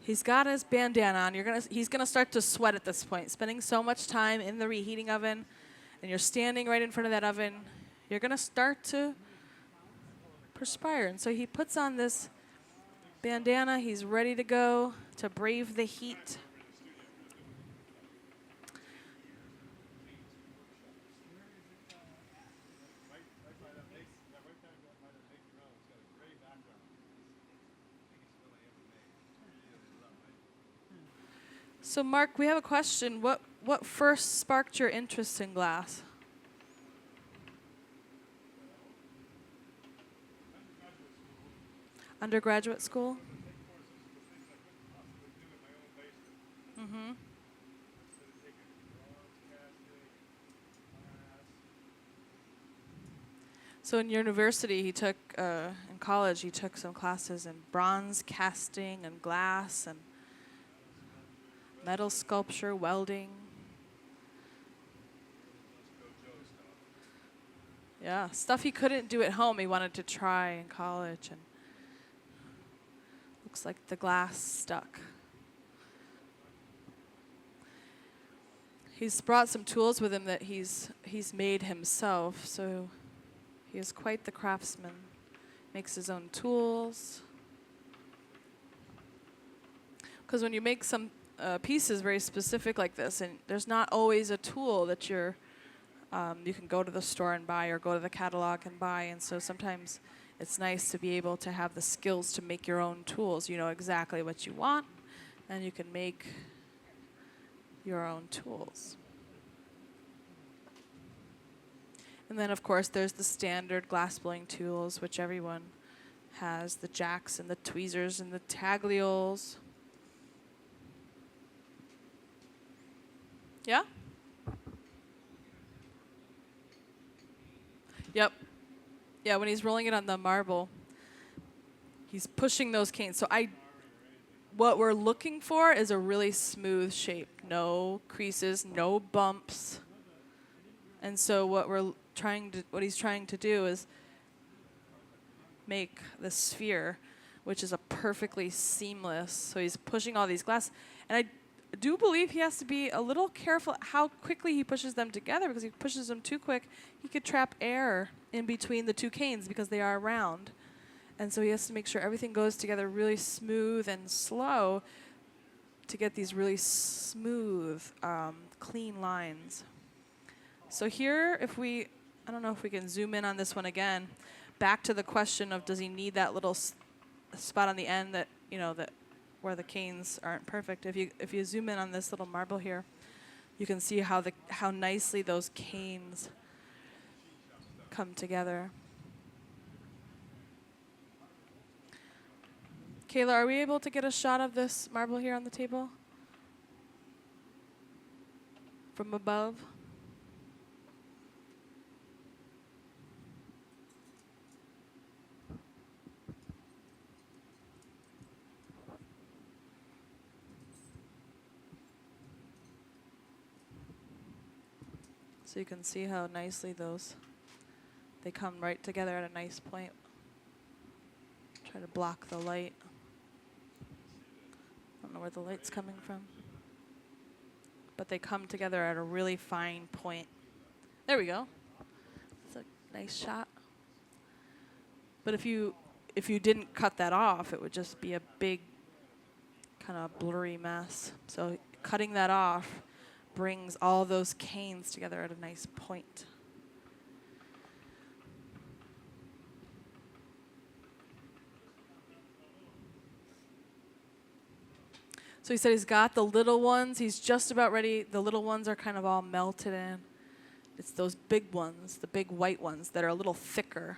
He's got his bandana on. He's gonna start to sweat at this point. Spending so much time in the reheating oven, and you're standing right in front of that oven, you're gonna start to perspire. And so he puts on this bandana. He's ready to go to brave the heat. So Mark, we have a question. What first sparked your interest in glass? Undergraduate school? Mm-hmm. So in university, in college, he took some classes in bronze casting and glass and metal sculpture, welding. Yeah, stuff he couldn't do at home, he wanted to try in college, and looks like the glass stuck. He's brought some tools with him that he's made himself, so he is quite the craftsman. Makes his own tools. Because when you make some pieces very specific like this, and there's not always a tool that you can go to the store and buy or go to the catalog and buy, and so sometimes it's nice to be able to have the skills to make your own tools. You know exactly what you want, and you can make your own tools. And then, of course, there's the standard glassblowing tools, which everyone has, the jacks and the tweezers and the taglioles. Yeah? Yep. Yeah, when he's rolling it on the marble, he's pushing those canes. So what we're looking for is a really smooth shape. No creases, no bumps. And so what he's trying to do is make the sphere, which is a perfectly seamless. So he's pushing all these glass, and I do believe he has to be a little careful how quickly he pushes them together, because if he pushes them too quick, he could trap air in between the two canes because they are round. And so he has to make sure everything goes together really smooth and slow to get these really smooth, clean lines. So here, I don't know if we can zoom in on this one again. Back to the question of, does he need that little spot on the end that where the canes aren't perfect? If you zoom in on this little marble here, you can see how nicely those canes come together. Kayla, are we able to get a shot of this marble here on the table? From above? So you can see how nicely they come right together at a nice point. Try to block the light. I don't know where the light's coming from. But they come together at a really fine point. There we go. It's a nice shot. But if you didn't cut that off, it would just be a big kind of blurry mess. So cutting that off brings all those canes together at a nice point. So he said he's got the little ones. He's just about ready. The little ones are kind of all melted in. It's those big ones, the big white ones that are a little thicker.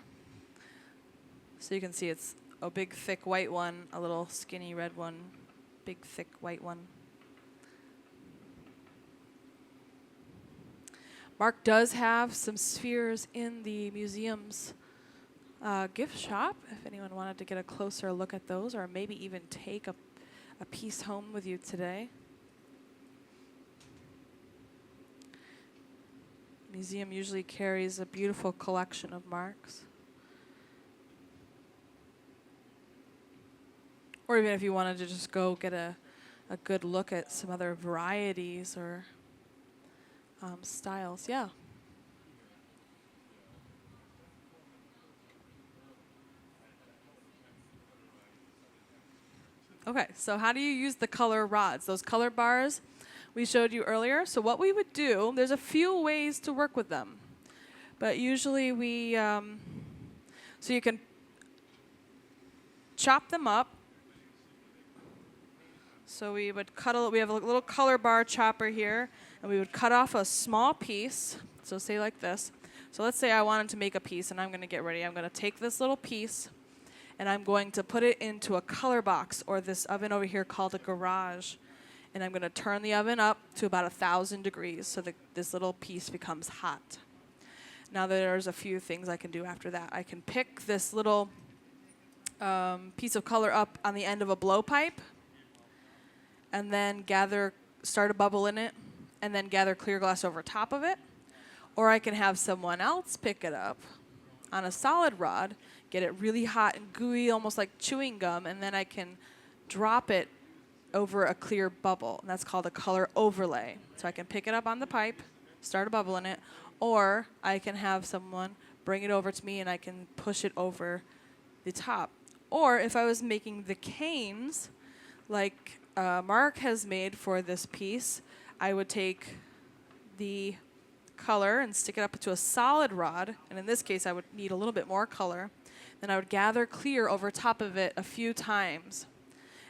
So you can see it's a big thick white one, a little skinny red one, big thick white one. Mark does have some spheres in the museum's gift shop if anyone wanted to get a closer look at those, or maybe even take a piece home with you today. Museum usually carries a beautiful collection of marks. Or even if you wanted to just go get a good look at some other varieties or styles. Yeah. Okay, so how do you use the color rods? Those color bars we showed you earlier. So what we would do, there's a few ways to work with them. But usually so you can chop them up. So we would we have a little color bar chopper here, and we would cut off a small piece. So say like this. So let's say I wanted to make a piece, and I'm going to get ready. I'm going to take this little piece, and I'm going to put it into a color box, or this oven over here called a garage. And I'm going to turn the oven up to about 1,000 degrees so that this little piece becomes hot. Now there's a few things I can do after that. I can pick this little piece of color up on the end of a blowpipe, and then start a bubble in it, and then gather clear glass over top of it. Or I can have someone else pick it up on a solid rod, get it really hot and gooey, almost like chewing gum, and then I can drop it over a clear bubble. And that's called a color overlay. So I can pick it up on the pipe, start a bubble in it, or I can have someone bring it over to me and I can push it over the top. Or if I was making the canes, like Mark has made for this piece, I would take the color and stick it up to a solid rod, and in this case I would need a little bit more color. Then I would gather clear over top of it a few times.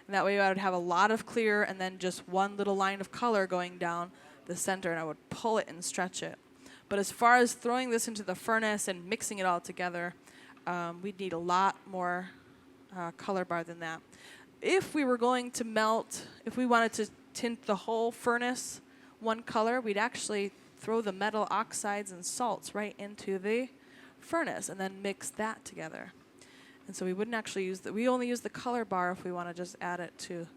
And that way I would have a lot of clear and then just one little line of color going down the center, and I would pull it and stretch it. But as far as throwing this into the furnace and mixing it all together, we'd need a lot more color bar than that. If we were going to melt, if we wanted to tint the whole furnace one color, we'd actually throw the metal oxides and salts right into the furnace and then mix that together. And so we wouldn't actually use we only use the color bar if we want to just add it to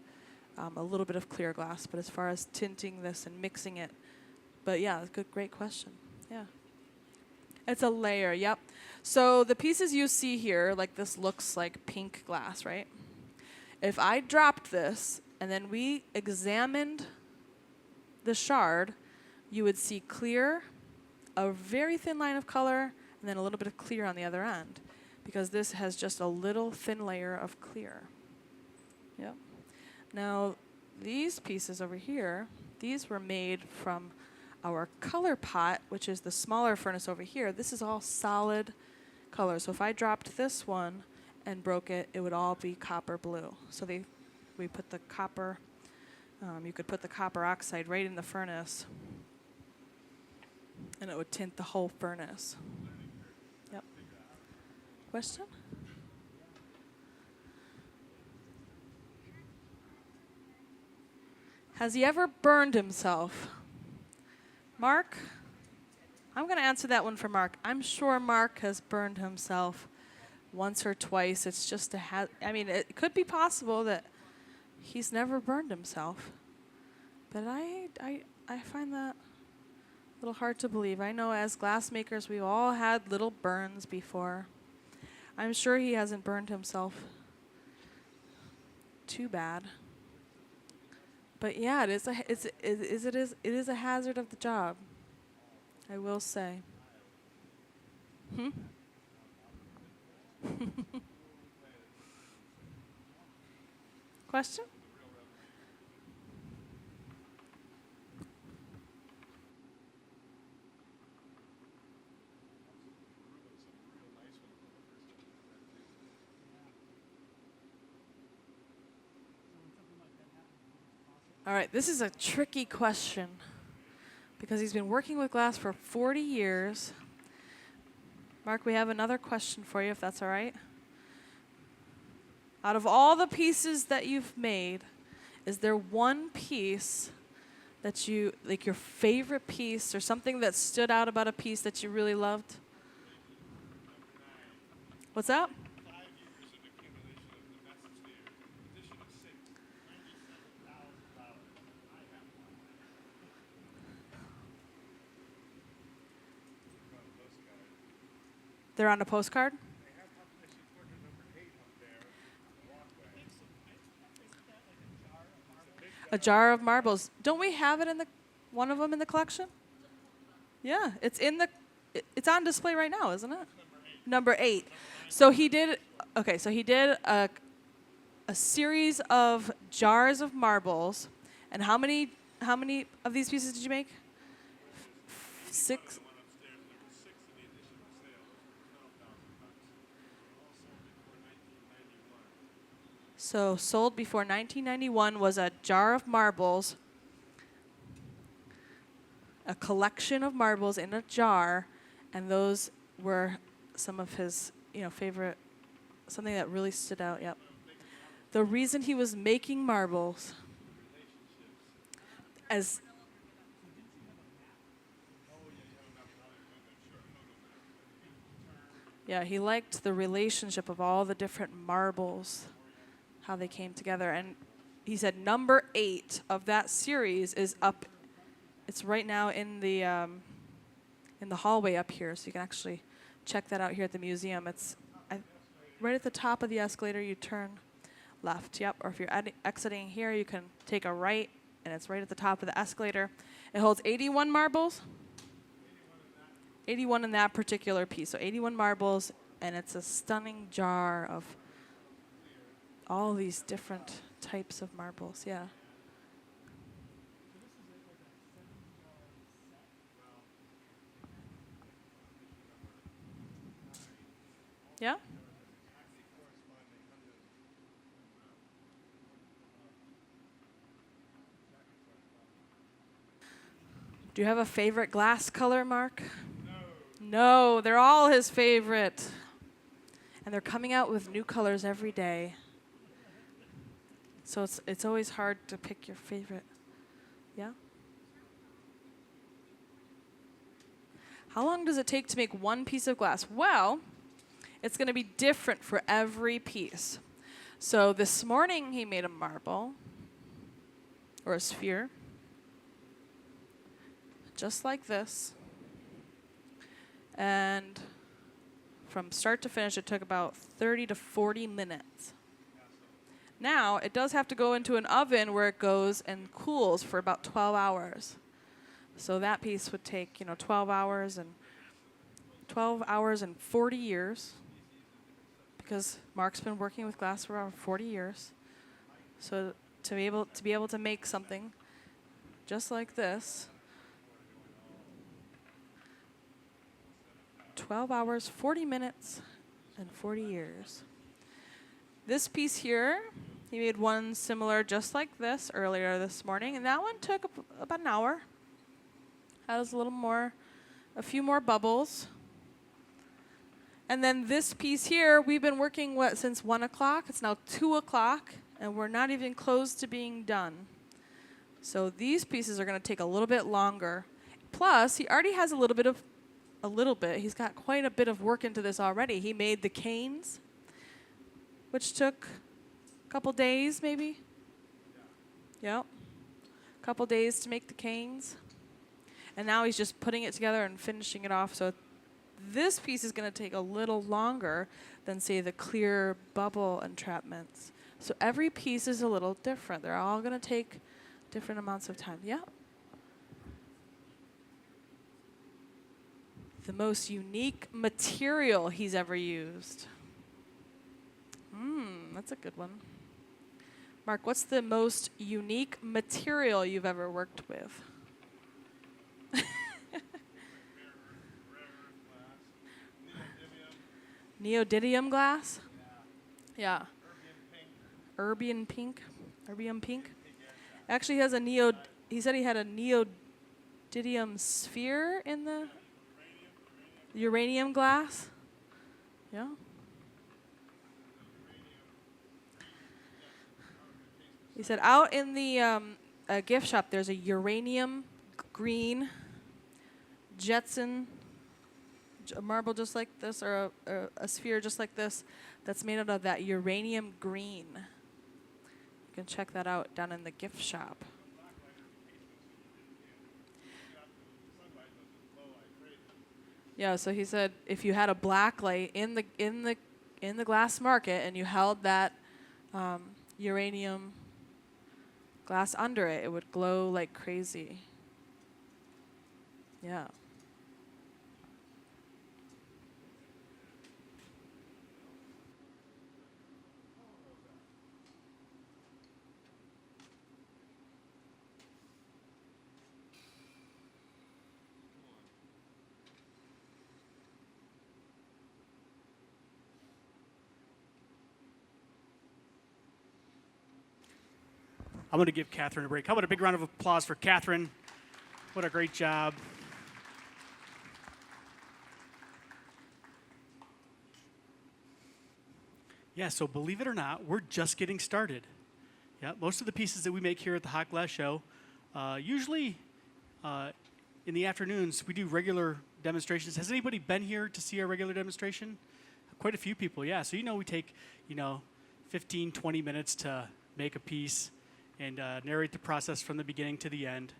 a little bit of clear glass. But as far as tinting this and mixing it, but yeah, great question. Yeah. It's a layer, yep. So the pieces you see here, like this looks like pink glass, right? If I dropped this and then we examined the shard, you would see clear, a very thin line of color, and then a little bit of clear on the other end, because this has just a little thin layer of clear. Yep. Now, these pieces over here, these were made from our color pot, which is the smaller furnace over here. This is all solid color. So if I dropped this one and broke it, it would all be copper blue. So we put the copper, you could put the copper oxide right in the furnace, and it would tint the whole furnace. Yep. Question? Has he ever burned himself? Mark? I'm going to answer that one for Mark. I'm sure Mark has burned himself once or twice. It's just it could be possible that he's never burned himself. But I find that A little hard to believe. I know as glass makers, we've all had little burns before. I'm sure he hasn't burned himself too bad. But yeah, it is a hazard of the job. I will say. Hmm? Question? All right, this is a tricky question because he's been working with glass for 40 years. Mark, we have another question for you, if that's all right. Out of all the pieces that you've made, is there one piece that you, like your favorite piece or something that stood out about a piece that you really loved? What's that? 5 years of accumulation of the Mesosphere, edition of 6, $97,000. I have one. Got a postcard. They're on a postcard? They have population portrait number 8 up there on the walkway. A jar of marbles. Don't we have it in the one of them in the collection? Yeah, it's in the it's on display right now, isn't it? Number 8. So he did a series of jars of marbles. And how many of these pieces did you make? 6. The one upstairs, there were 6 in the edition of sale. Those were $12,000. All sold before 1991. So sold before 1991 was a jar of marbles, a collection of marbles in a jar, and those were some of his, favorite, something that really stood out. Yep. The reason he was making marbles as yeah, he liked the relationship of all the different marbles, how they came together. And he said number 8 of that series is up. It's right now in the hallway up here, so you can actually check that out here at the museum. It's right at the top of the escalator. You turn left, yep. Or if you're exiting here, you can take a right, and it's right at the top of the escalator. It holds 81 marbles. 81 in that particular piece. So 81 marbles, and it's a stunning jar of all these different types of marbles. Yeah. Yeah? Do you have a favorite glass color, Mark? No, they're all his favorite. And they're coming out with new colors every day. So it's always hard to pick your favorite. Yeah? How long does it take to make one piece of glass? Well, it's going to be different for every piece. So this morning he made a marble or a sphere, just like this. And from start to finish, it took about 30 to 40 minutes. Now, it does have to go into an oven where it goes and cools for about 12 hours. So that piece would take, 12 hours and 40 years, because Mark's been working with glass for around 40 years. So to be able to make something just like this, 12 hours, 40 minutes, and 40 years. This piece here, he made one similar just like this earlier this morning, and that one took about an hour. Has a few more bubbles. And then this piece here, we've been working since 1 o'clock. It's now 2 o'clock, and we're not even close to being done. So these pieces are going to take a little bit longer. Plus, he already has he's got quite a bit of work into this already. He made the canes, which took a couple days maybe. Yep. A couple days to make the canes. And now he's just putting it together and finishing it off. So this piece is going to take a little longer than, say, the clear bubble entrapments. So every piece is a little different. They're all going to take different amounts of time. Yeah? The most unique material he's ever used. That's a good one. Mark, what's the most unique material you've ever worked with? Neodymium glass? Yeah. Erbium pink. Erbium pink. Actually, he has a he said he had a neodymium sphere in the uranium glass. Yeah. He said out in the gift shop, there's a uranium green Jetson, a marble just like this, or a sphere just like this, that's made out of that uranium green. You can check that out down in the gift shop. Yeah, so he said if you had a black light in the glass market and you held that uranium glass under it, it would glow like crazy. Yeah. I'm going to give Catherine a break. How about a big round of applause for Catherine? What a great job. Yeah, so believe it or not, we're just getting started. Yeah, most of the pieces that we make here at the Hot Glass Show, usually in the afternoons, we do regular demonstrations. Has anybody been here to see our regular demonstration? Quite a few people, yeah. So we take, 15, 20 minutes to make a piece and narrate the process from the beginning to the end.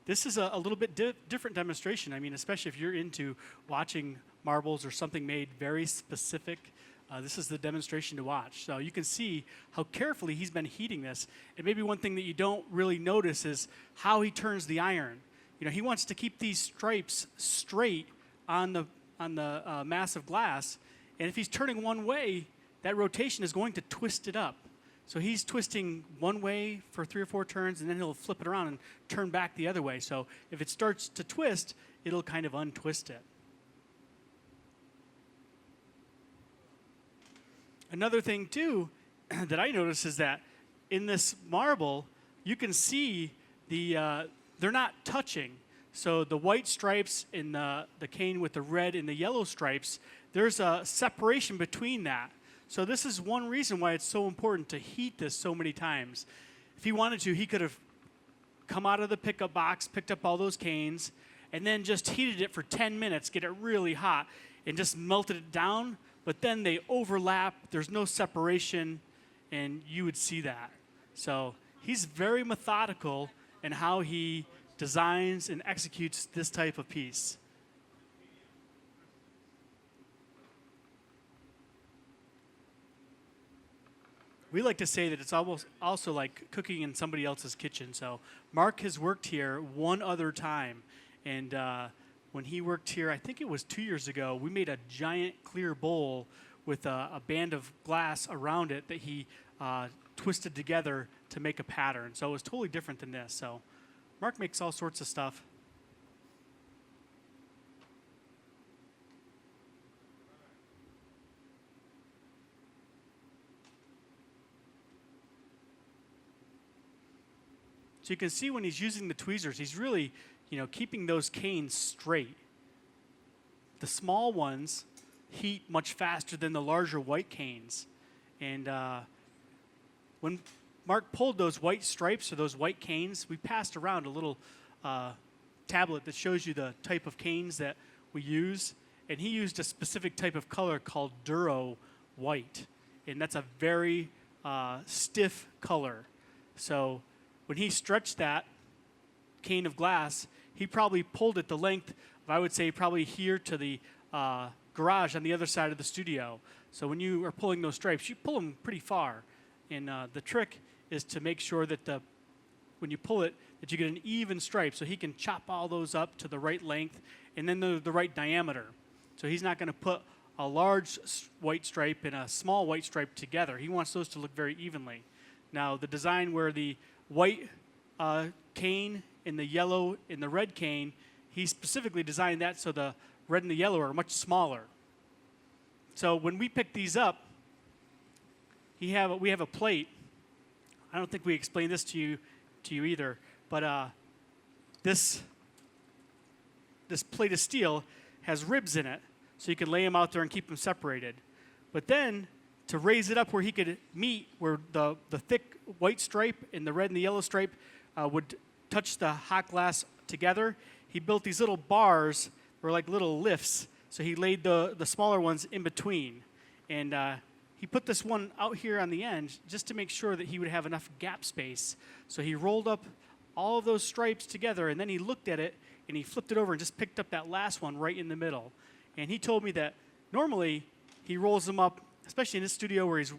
This is a little bit different demonstration. I mean, especially if you're into watching marbles or something made very specific, this is the demonstration to watch. So you can see how carefully he's been heating this. And maybe one thing that you don't really notice is how he turns the iron. He wants to keep these stripes straight on the mass of glass. And if he's turning one way, that rotation is going to twist it up. So he's twisting one way for 3 or 4 turns, and then he'll flip it around and turn back the other way. So if it starts to twist, it'll kind of untwist it. Another thing, too, that I notice is that in this marble, you can see they're not touching. So the white stripes in the cane with the red and the yellow stripes, there's a separation between that. So this is one reason why it's so important to heat this so many times. If he wanted to, he could have come out of the pickup box, picked up all those canes, and then just heated it for 10 minutes, get it really hot, and just melted it down. But then they overlap, there's no separation, and you would see that. So he's very methodical in how he designs and executes this type of piece. We like to say that it's almost also like cooking in somebody else's kitchen. So Mark has worked here one other time, and when he worked here, I think it was 2 years ago, we made a giant clear bowl with a band of glass around it that he twisted together to make a pattern. So it was totally different than this. So Mark makes all sorts of stuff. So you can see when he's using the tweezers, he's really, keeping those canes straight. The small ones heat much faster than the larger white canes. And when Mark pulled those white stripes or those white canes, we passed around a little tablet that shows you the type of canes that we use. And he used a specific type of color called Duro white. And that's a very stiff color. So when he stretched that cane of glass, he probably pulled it the length of, I would say, probably here to the garage on the other side of the studio. So when you are pulling those stripes, you pull them pretty far. And the trick is to make sure that when you pull it, that you get an even stripe, so he can chop all those up to the right length and then the right diameter. So he's not going to put a large white stripe and a small white stripe together. He wants those to look very evenly. Now, the design where the white cane and the yellow and the red cane, he specifically designed that so the red and the yellow are much smaller. So when we pick these up, we have a plate. I don't think we explained this to you either, but this plate of steel has ribs in it, so you can lay them out there and keep them separated. But then, to raise it up where he could meet, where the thick white stripe and the red and the yellow stripe would touch the hot glass together, he built these little bars, or like little lifts, so he laid the smaller ones in between. And he put this one out here on the end just to make sure that he would have enough gap space. So he rolled up all of those stripes together, and then he looked at it, and he flipped it over and just picked up that last one right in the middle. And he told me that normally he rolls them up, especially in his studio where he's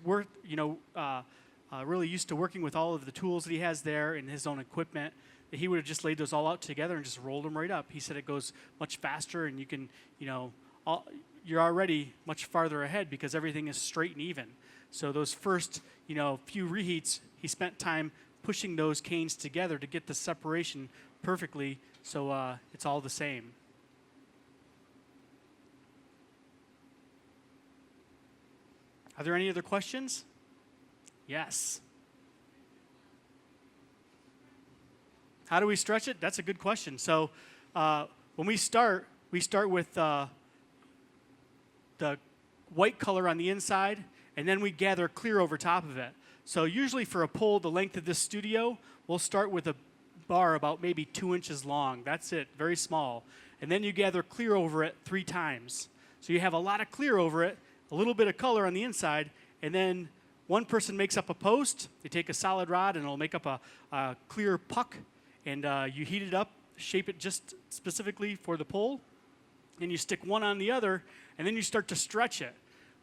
really used to working with all of the tools that he has there and his own equipment, that he would have just laid those all out together and just rolled them right up. He said it goes much faster, and you can, you're already much farther ahead because everything is straight and even. So those first, few reheats, he spent time pushing those canes together to get the separation perfectly, so it's all the same. Are there any other questions? Yes. How do we stretch it? That's a good question. So when we start with the white color on the inside, and then we gather clear over top of it. So usually for a pole the length of this studio, we'll start with a bar about maybe 2 inches long. That's it, very small. And then you gather clear over it 3 times. So you have a lot of clear over it, a little bit of color on the inside, and then one person makes up a post. They take a solid rod and it'll make up a clear puck, and you heat it up, shape it just specifically for the pole, and you stick one on the other, and then you start to stretch it.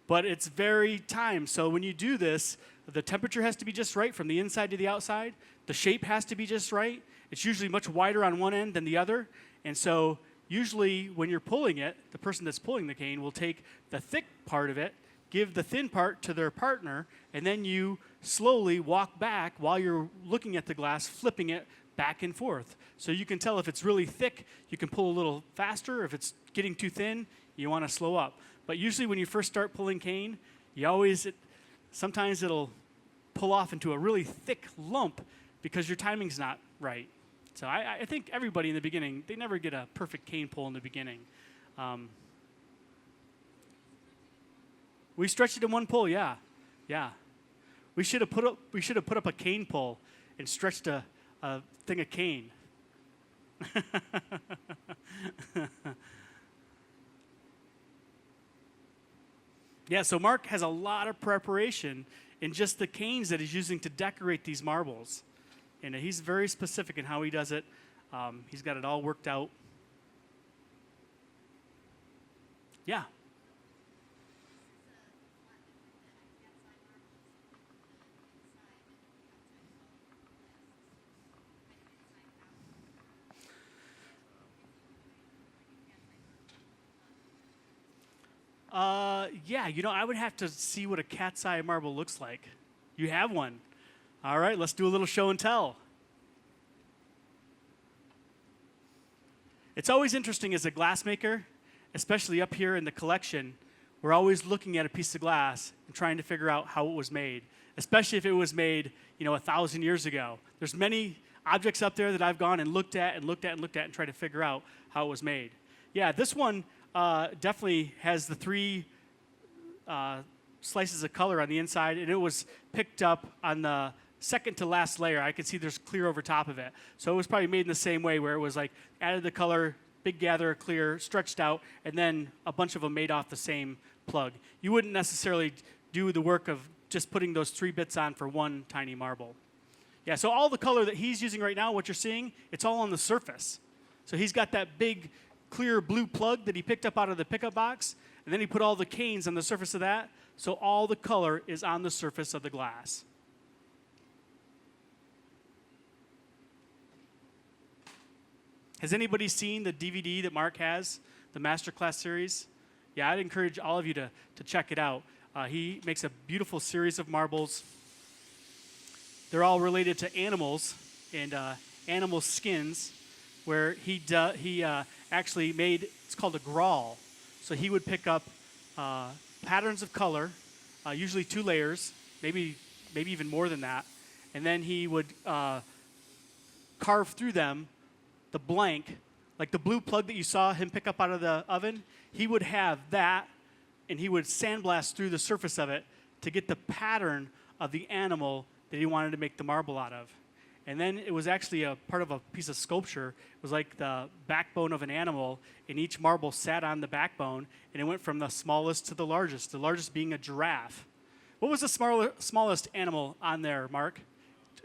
But it's very timed. So when you do this, the temperature has to be just right from the inside to the outside. The shape has to be just right. It's usually much wider on one end than the other. And so usually when you're pulling it, the person that's pulling the cane will take the thick part of it, give the thin part to their partner, and then you slowly walk back while you're looking at the glass, flipping it back and forth. So you can tell if it's really thick, you can pull a little faster. If it's getting too thin, you want to slow up. But usually when you first start pulling cane, sometimes it'll pull off into a really thick lump because your timing's not right. So I think everybody in the beginning, they never get a perfect cane pull in the beginning. We stretched it in one pull, yeah. We should have put up a cane pull and stretched a thing of cane. Yeah, so Mark has a lot of preparation in just the canes that he's using to decorate these marbles. And he's very specific in how he does it. He's got it all worked out. Yeah. Yeah, I would have to see what a cat's eye marble looks like. You have one. All right, let's do a little show and tell. It's always interesting as a glassmaker, especially up here in the collection, we're always looking at a piece of glass and trying to figure out how it was made, especially if it was made, 1,000 years ago. There's many objects up there that I've gone and looked at and tried to figure out how it was made. Yeah, this one definitely has the 3 slices of color on the inside, and it was picked up on the second to last layer. I can see there's clear over top of it. So it was probably made in the same way, where it was like added the color, big gather of clear, stretched out, and then a bunch of them made off the same plug. You wouldn't necessarily do the work of just putting those 3 bits on for one tiny marble. Yeah, so all the color that he's using right now, what you're seeing, it's all on the surface. So he's got that big clear blue plug that he picked up out of the pickup box, and then he put all the canes on the surface of that, so all the color is on the surface of the glass. Has anybody seen the DVD that Mark has, the Masterclass series? Yeah, I'd encourage all of you to check it out. He makes a beautiful series of marbles. They're all related to animals and animal skins, where he actually made, it's called a grawl. So he would pick up patterns of color, usually 2 layers, maybe even more than that, and then he would carve through them the blank, like the blue plug that you saw him pick up out of the oven. He would have that, and he would sandblast through the surface of it to get the pattern of the animal that he wanted to make the marble out of. And then it was actually a part of a piece of sculpture. It was like the backbone of an animal, and each marble sat on the backbone, and it went from the smallest to the largest being a giraffe. What was the smallest animal on there, Mark?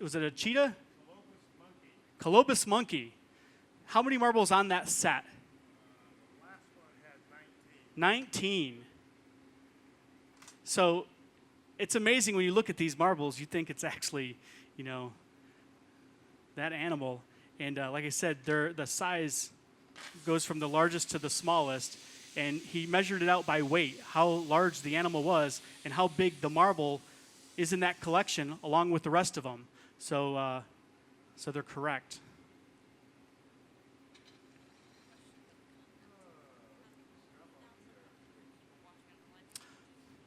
Was it a cheetah? Colobus monkey. How many marbles on that set? The last one had 19. So it's amazing when you look at these marbles, you think it's actually, that animal. And like I said, the size goes from the largest to the smallest. And he measured it out by weight, how large the animal was and how big the marble is in that collection along with the rest of them. So they're correct.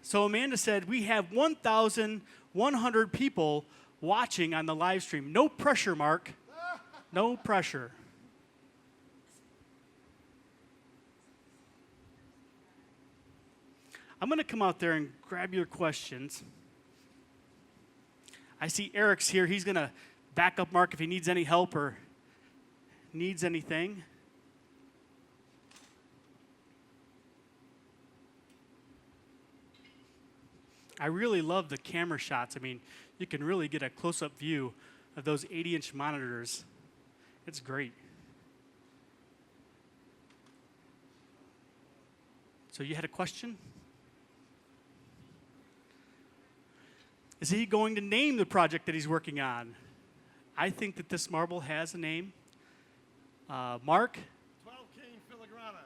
So Amanda said, we have 1,100 people watching on the live stream. No pressure, Mark. No pressure. I'm going to come out there and grab your questions. I see Eric's here. He's going to back up Mark if he needs any help or needs anything. I really love the camera shots. I mean, you can really get a close-up view of those 80-inch monitors. It's great. So you had a question? Is he going to name the project that he's working on? I think that this marble has a name. Mark? 12 cane filigrana.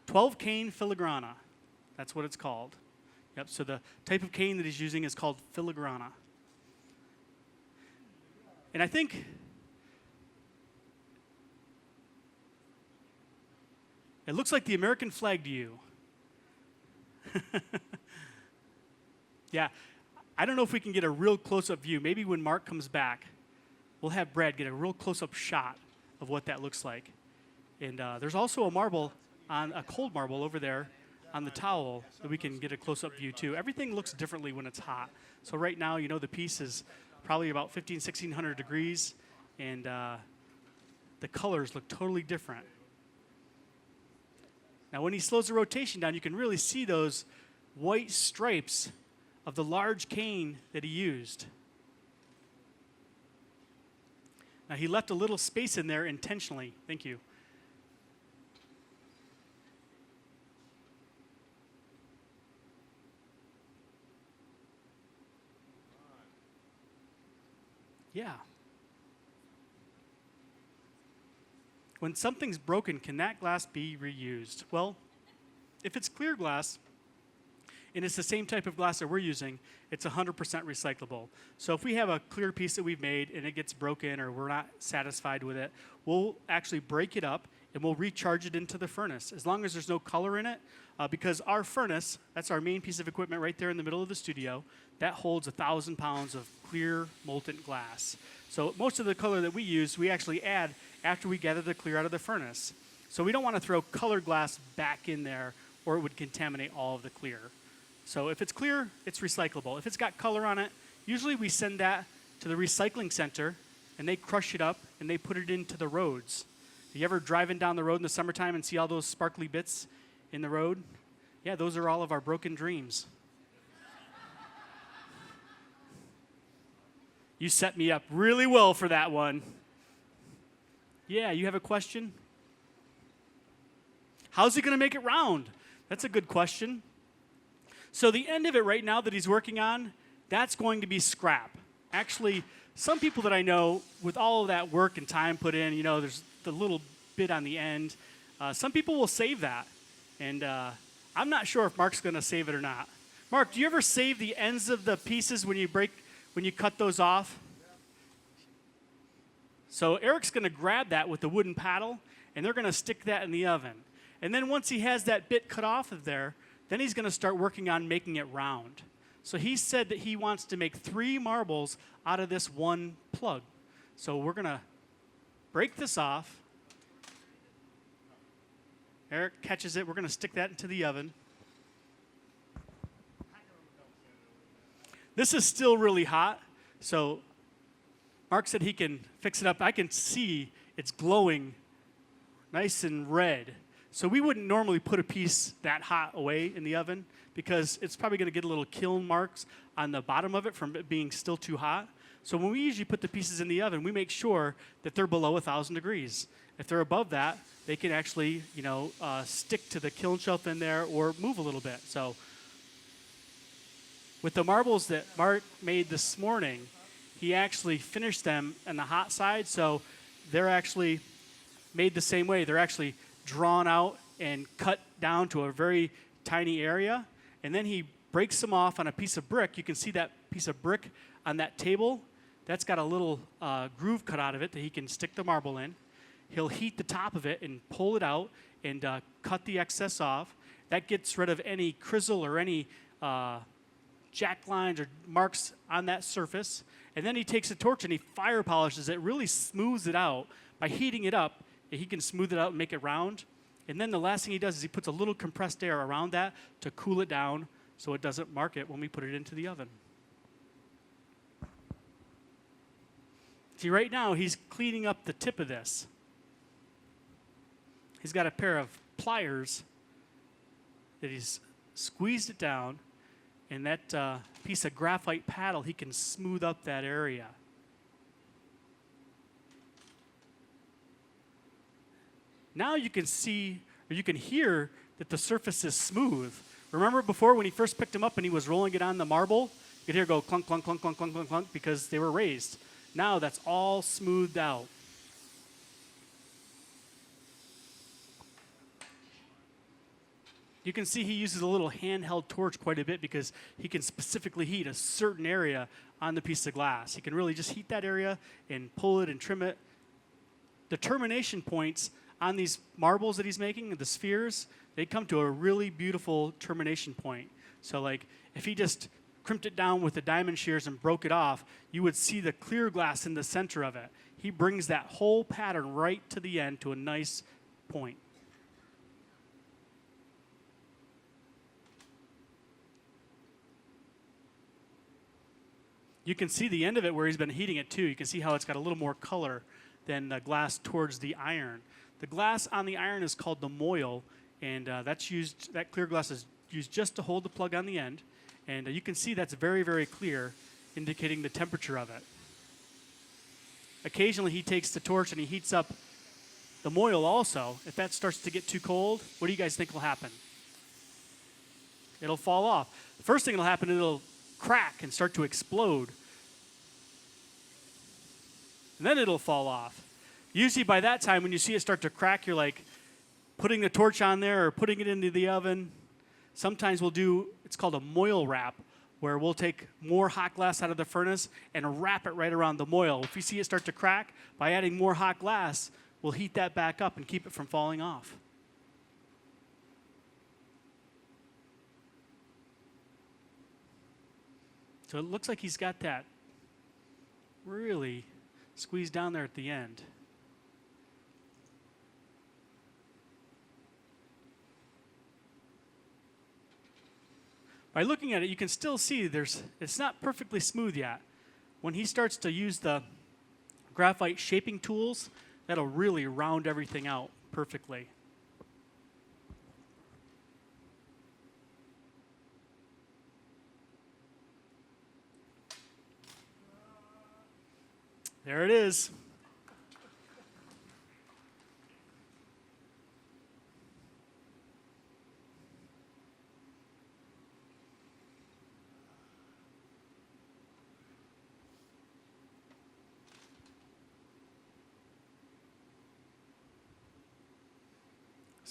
12 cane filigrana. That's what it's called. Yep, so the type of cane that he's using is called filigrana. And I think it looks like the American flag to you. Yeah, I don't know if we can get a real close-up view. Maybe when Mark comes back, we'll have Brad get a real close-up shot of what that looks like. And there's also a marble, a cold marble over there on the towel that we can get a close-up view too. Everything looks differently when it's hot. So right now, the piece is probably about 1,600 degrees, and the colors look totally different. Now, when he slows the rotation down, you can really see those white stripes of the large cane that he used. Now, he left a little space in there intentionally. Thank you. Yeah. When something's broken, can that glass be reused? Well, if it's clear glass, and it's the same type of glass that we're using, it's 100% recyclable. So if we have a clear piece that we've made and it gets broken or we're not satisfied with it, we'll actually break it up and we'll recharge it into the furnace, as long as there's no color in it, because our furnace, that's our main piece of equipment right there in the middle of the studio, that holds 1,000 pounds of clear molten glass. So most of the color that we use, we actually add after we gather the clear out of the furnace. So we don't want to throw colored glass back in there, or it would contaminate all of the clear. So if it's clear, it's recyclable. If it's got color on it, usually we send that to the recycling center, and they crush it up, and they put it into the roads. You ever driving down the road in the summertime and see all those sparkly bits in the road? Yeah, those are all of our broken dreams. You set me up really well for that one. Yeah, you have a question? How's he going to make it round? That's a good question. So the end of it right now that he's working on, that's going to be scrap. Actually, some people that I know, with all of that work and time put in, you know, there's the little bit on the end. Some people will save that. And I'm not sure if Mark's going to save it or not. Mark, do you ever save the ends of the pieces when you cut those off? So Eric's going to grab that with the wooden paddle, and they're going to stick that in the oven. And then once he has that bit cut off of there, then he's going to start working on making it round. So he said that he wants to make 3 marbles out of this one plug. So we're going to break this off. Eric catches it. We're going to stick that into the oven. This is still really hot, so Mark said he can fix it up. I can see it's glowing nice and red. So we wouldn't normally put a piece that hot away in the oven because it's probably going to get a little kiln marks on the bottom of it from it being still too hot. So when we usually put the pieces in the oven, we make sure that they're below 1,000 degrees. If they're above that, they can actually, stick to the kiln shelf in there or move a little bit. So with the marbles that Mark made this morning, he actually finished them on the hot side, so they're actually made the same way. They're actually drawn out and cut down to a very tiny area, and then he breaks them off on a piece of brick. You can see that piece of brick on that table. That's got a little groove cut out of it that he can stick the marble in. He'll heat the top of it and pull it out and cut the excess off. That gets rid of any crizzle or any jack lines or marks on that surface. And then he takes a torch and he fire polishes it, really smooths it out. By heating it up, he can smooth it out and make it round. And then the last thing he does is he puts a little compressed air around that to cool it down so it doesn't mark it when we put it into the oven. See, right now he's cleaning up the tip of this. He's got a pair of pliers that he's squeezed it down, and that piece of graphite paddle, he can smooth up that area. Now you can see, or you can hear that the surface is smooth. Remember before when he first picked them up and he was rolling it on the marble? You could hear it go clunk, clunk, clunk, clunk, clunk, clunk, clunk because they were raised. Now that's all smoothed out. You can see he uses a little handheld torch quite a bit because he can specifically heat a certain area on the piece of glass. He can really just heat that area and pull it and trim it. The termination points on these marbles that he's making, the spheres, they come to a really beautiful termination point. So like if he just crimped it down with the diamond shears and broke it off, you would see the clear glass in the center of it. He brings that whole pattern right to the end to a nice point. You can see the end of it where he's been heating it too. You can see how it's got a little more color than the glass towards the iron. The glass on the iron is called the moil, and that clear glass is used just to hold the plug on the end. And you can see that's very, very clear, indicating the temperature of it. Occasionally he takes the torch and he heats up the moil also. If that starts to get too cold, what do you guys think will happen? It'll fall off. The first thing that'll happen, it'll crack and start to explode. And then it'll fall off. Usually by that time, when you see it start to crack, you're like putting the torch on there or putting it into the oven. Sometimes we'll do, it's called a moil wrap, where we'll take more hot glass out of the furnace and wrap it right around the moil. If you see it start to crack, by adding more hot glass, we'll heat that back up and keep it from falling off. So it looks like he's got that really squeezed down there at the end. By looking at it, you can still see it's not perfectly smooth yet. When he starts to use the graphite shaping tools, that'll really round everything out perfectly. There it is.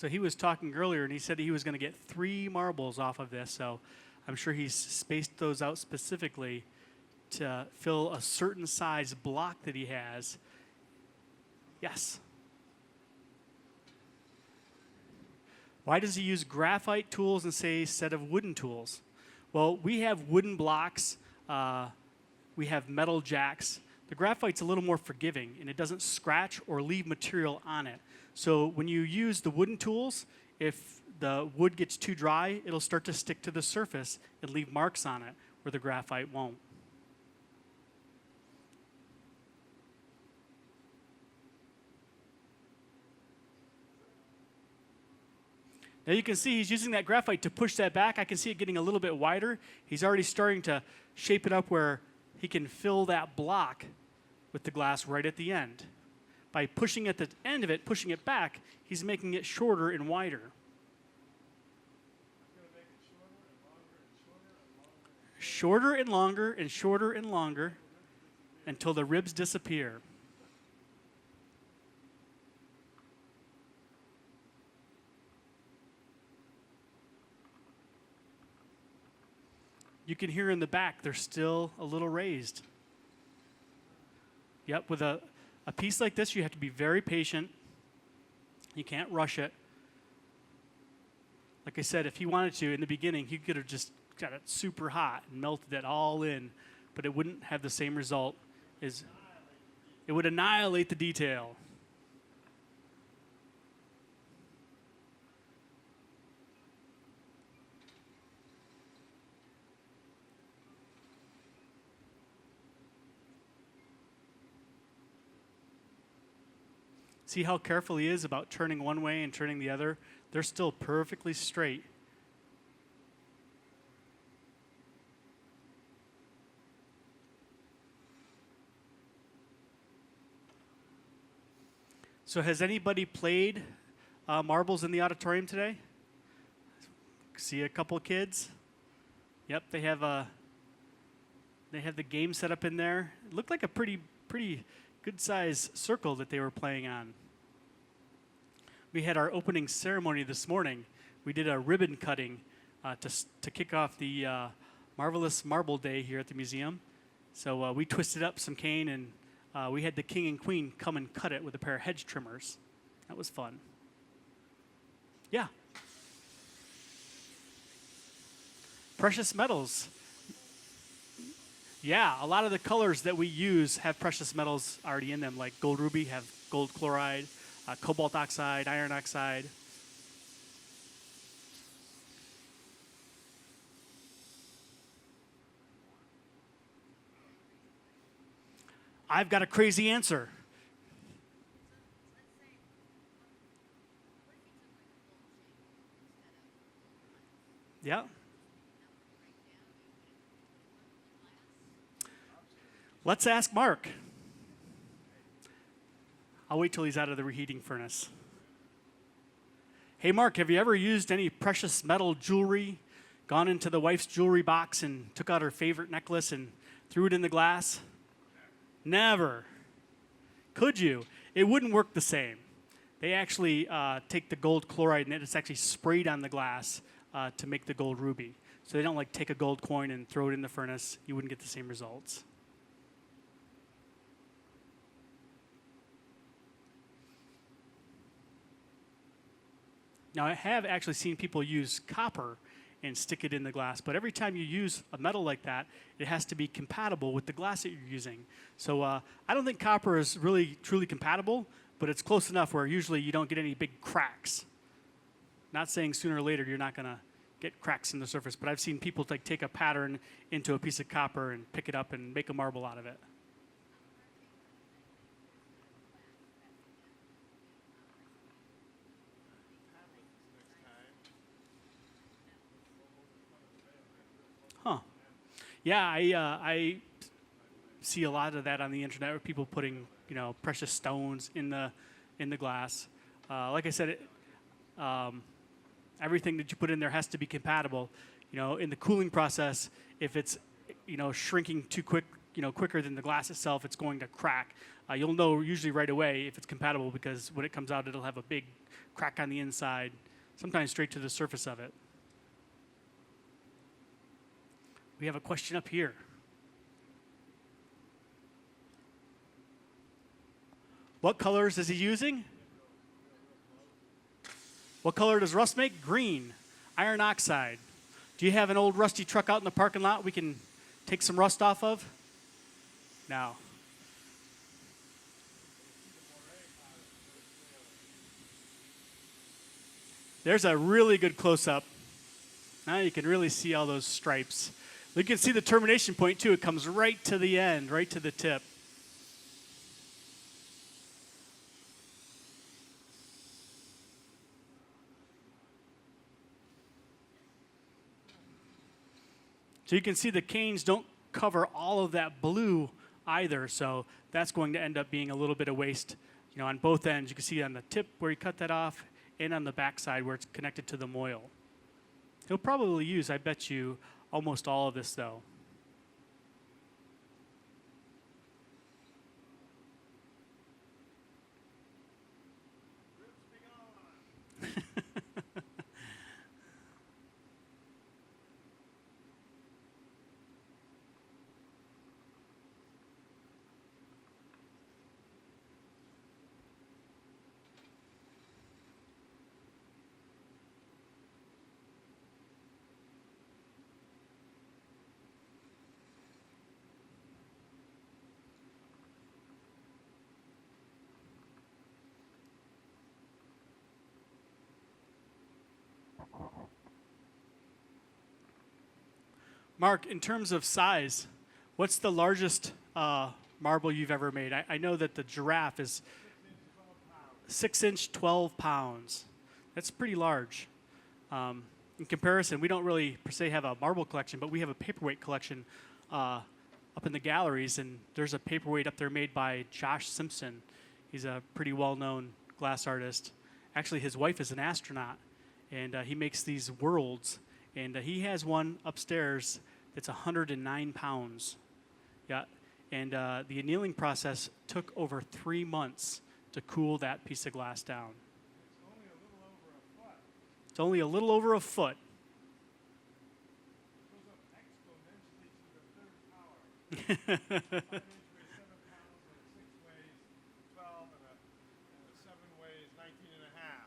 So he was talking earlier, and he said he was going to get 3 marbles off of this. So I'm sure he's spaced those out specifically to fill a certain size block that he has. Yes. Why does he use graphite tools instead of wooden tools? Well, we have wooden blocks. We have metal jacks. The graphite's a little more forgiving, and it doesn't scratch or leave material on it. So when you use the wooden tools, if the wood gets too dry, it'll start to stick to the surface and leave marks on it where the graphite won't. Now you can see he's using that graphite to push that back. I can see it getting a little bit wider. He's already starting to shape it up where he can fill that block with the glass right at the end. By pushing at the end of it, pushing it back, he's making it shorter and wider. Shorter and longer and shorter and longer until the ribs disappear. You can hear in the back, they're still a little raised. Yep, with a piece like this, you have to be very patient. You can't rush it. Like I said, if he wanted to, in the beginning, he could have just got it super hot and melted it all in, but it wouldn't have the same result. It would annihilate the detail. See how careful he is about turning one way and turning the other? They're still perfectly straight. So has anybody played marbles in the auditorium today? See a couple kids? Yep, they have the game set up in there. It looked like a pretty good size circle that they were playing on. We had our opening ceremony this morning. We did a ribbon cutting to kick off the Marvelous Marble Day here at the museum. So we twisted up some cane, and we had the king and queen come and cut it with a pair of hedge trimmers. That was fun. Yeah. Precious metals. Yeah, a lot of the colors that we use have precious metals already in them, like gold ruby have gold chloride, cobalt oxide, iron oxide. I've got a crazy answer. Yeah. Let's ask Mark. I'll wait till he's out of the reheating furnace. Hey, Mark, have you ever used any precious metal jewelry, gone into the wife's jewelry box and took out her favorite necklace and threw it in the glass? Never. Could you? It wouldn't work the same. They actually take the gold chloride and it's actually sprayed on the glass to make the gold ruby. So they don't like take a gold coin and throw it in the furnace. You wouldn't get the same results. Now, I have actually seen people use copper and stick it in the glass, but every time you use a metal like that, it has to be compatible with the glass that you're using. So I don't think copper is really truly compatible, but it's close enough where usually you don't get any big cracks. Not saying sooner or later you're not going to get cracks in the surface, but I've seen people take a pattern into a piece of copper and pick it up and make a marble out of it. Huh. Yeah, I see a lot of that on the internet where people putting, precious stones in the glass. Like I said, everything that you put in there has to be compatible. In the cooling process, if it's, shrinking too quicker than the glass itself, it's going to crack. You'll know usually right away if it's compatible because when it comes out, it'll have a big crack on the inside, sometimes straight to the surface of it. We have a question up here. What colors is he using? What color does Russ make? Green. Iron oxide. Do you have an old rusty truck out in the parking lot we can take some rust off of? No. There's a really good close-up. Now you can really see all those stripes. You can see the termination point too. It comes right to the end, right to the tip. So you can see the canes don't cover all of that blue either, so that's going to end up being a little bit of waste, on both ends. You can see on the tip where you cut that off and on the backside where it's connected to the moil. He'll probably use, I bet you, almost all of this though. Mark, in terms of size, what's the largest marble you've ever made? I know that the giraffe is 6 inch, 12 pounds. That's pretty large. In comparison, we don't really per se have a marble collection, but we have a paperweight collection up in the galleries, and there's a paperweight up there made by Josh Simpson. He's a pretty well-known glass artist. Actually, his wife is an astronaut, and he makes these worlds. And he has one upstairs that's 109 pounds. Yeah, and the annealing process took over 3 months to cool that piece of glass down. It's only a little over a foot. It's only a little over a foot. It goes up exponentially to the third power. 5 inch weighs 7 pounds, and a 6 weighs 12, and a 7 weighs 19 and a half.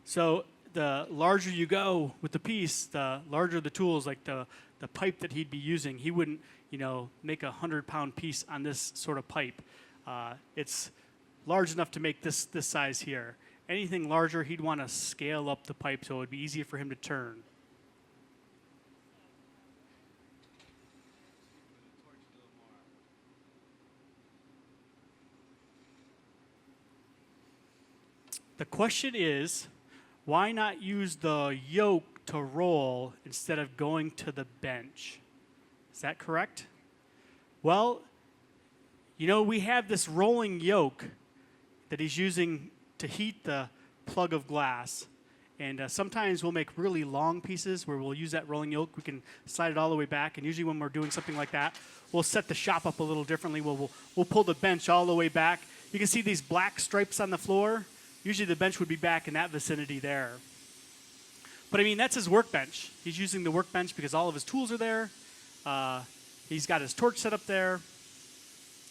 So the larger you go with the piece, the larger the tools, like the pipe that he'd be using. He wouldn't, make a 100-pound piece on this sort of pipe. It's large enough to make this size here. Anything larger, he'd want to scale up the pipe so it would be easier for him to turn. The question is, why not use the yoke to roll instead of going to the bench? Is that correct? Well, we have this rolling yoke that he's using to heat the plug of glass. And sometimes we'll make really long pieces where we'll use that rolling yoke. We can slide it all the way back. And usually when we're doing something like that, we'll set the shop up a little differently. We'll pull the bench all the way back. You can see these black stripes on the floor. Usually the bench would be back in that vicinity there. But that's his workbench. He's using the workbench because all of his tools are there. He's got his torch set up there.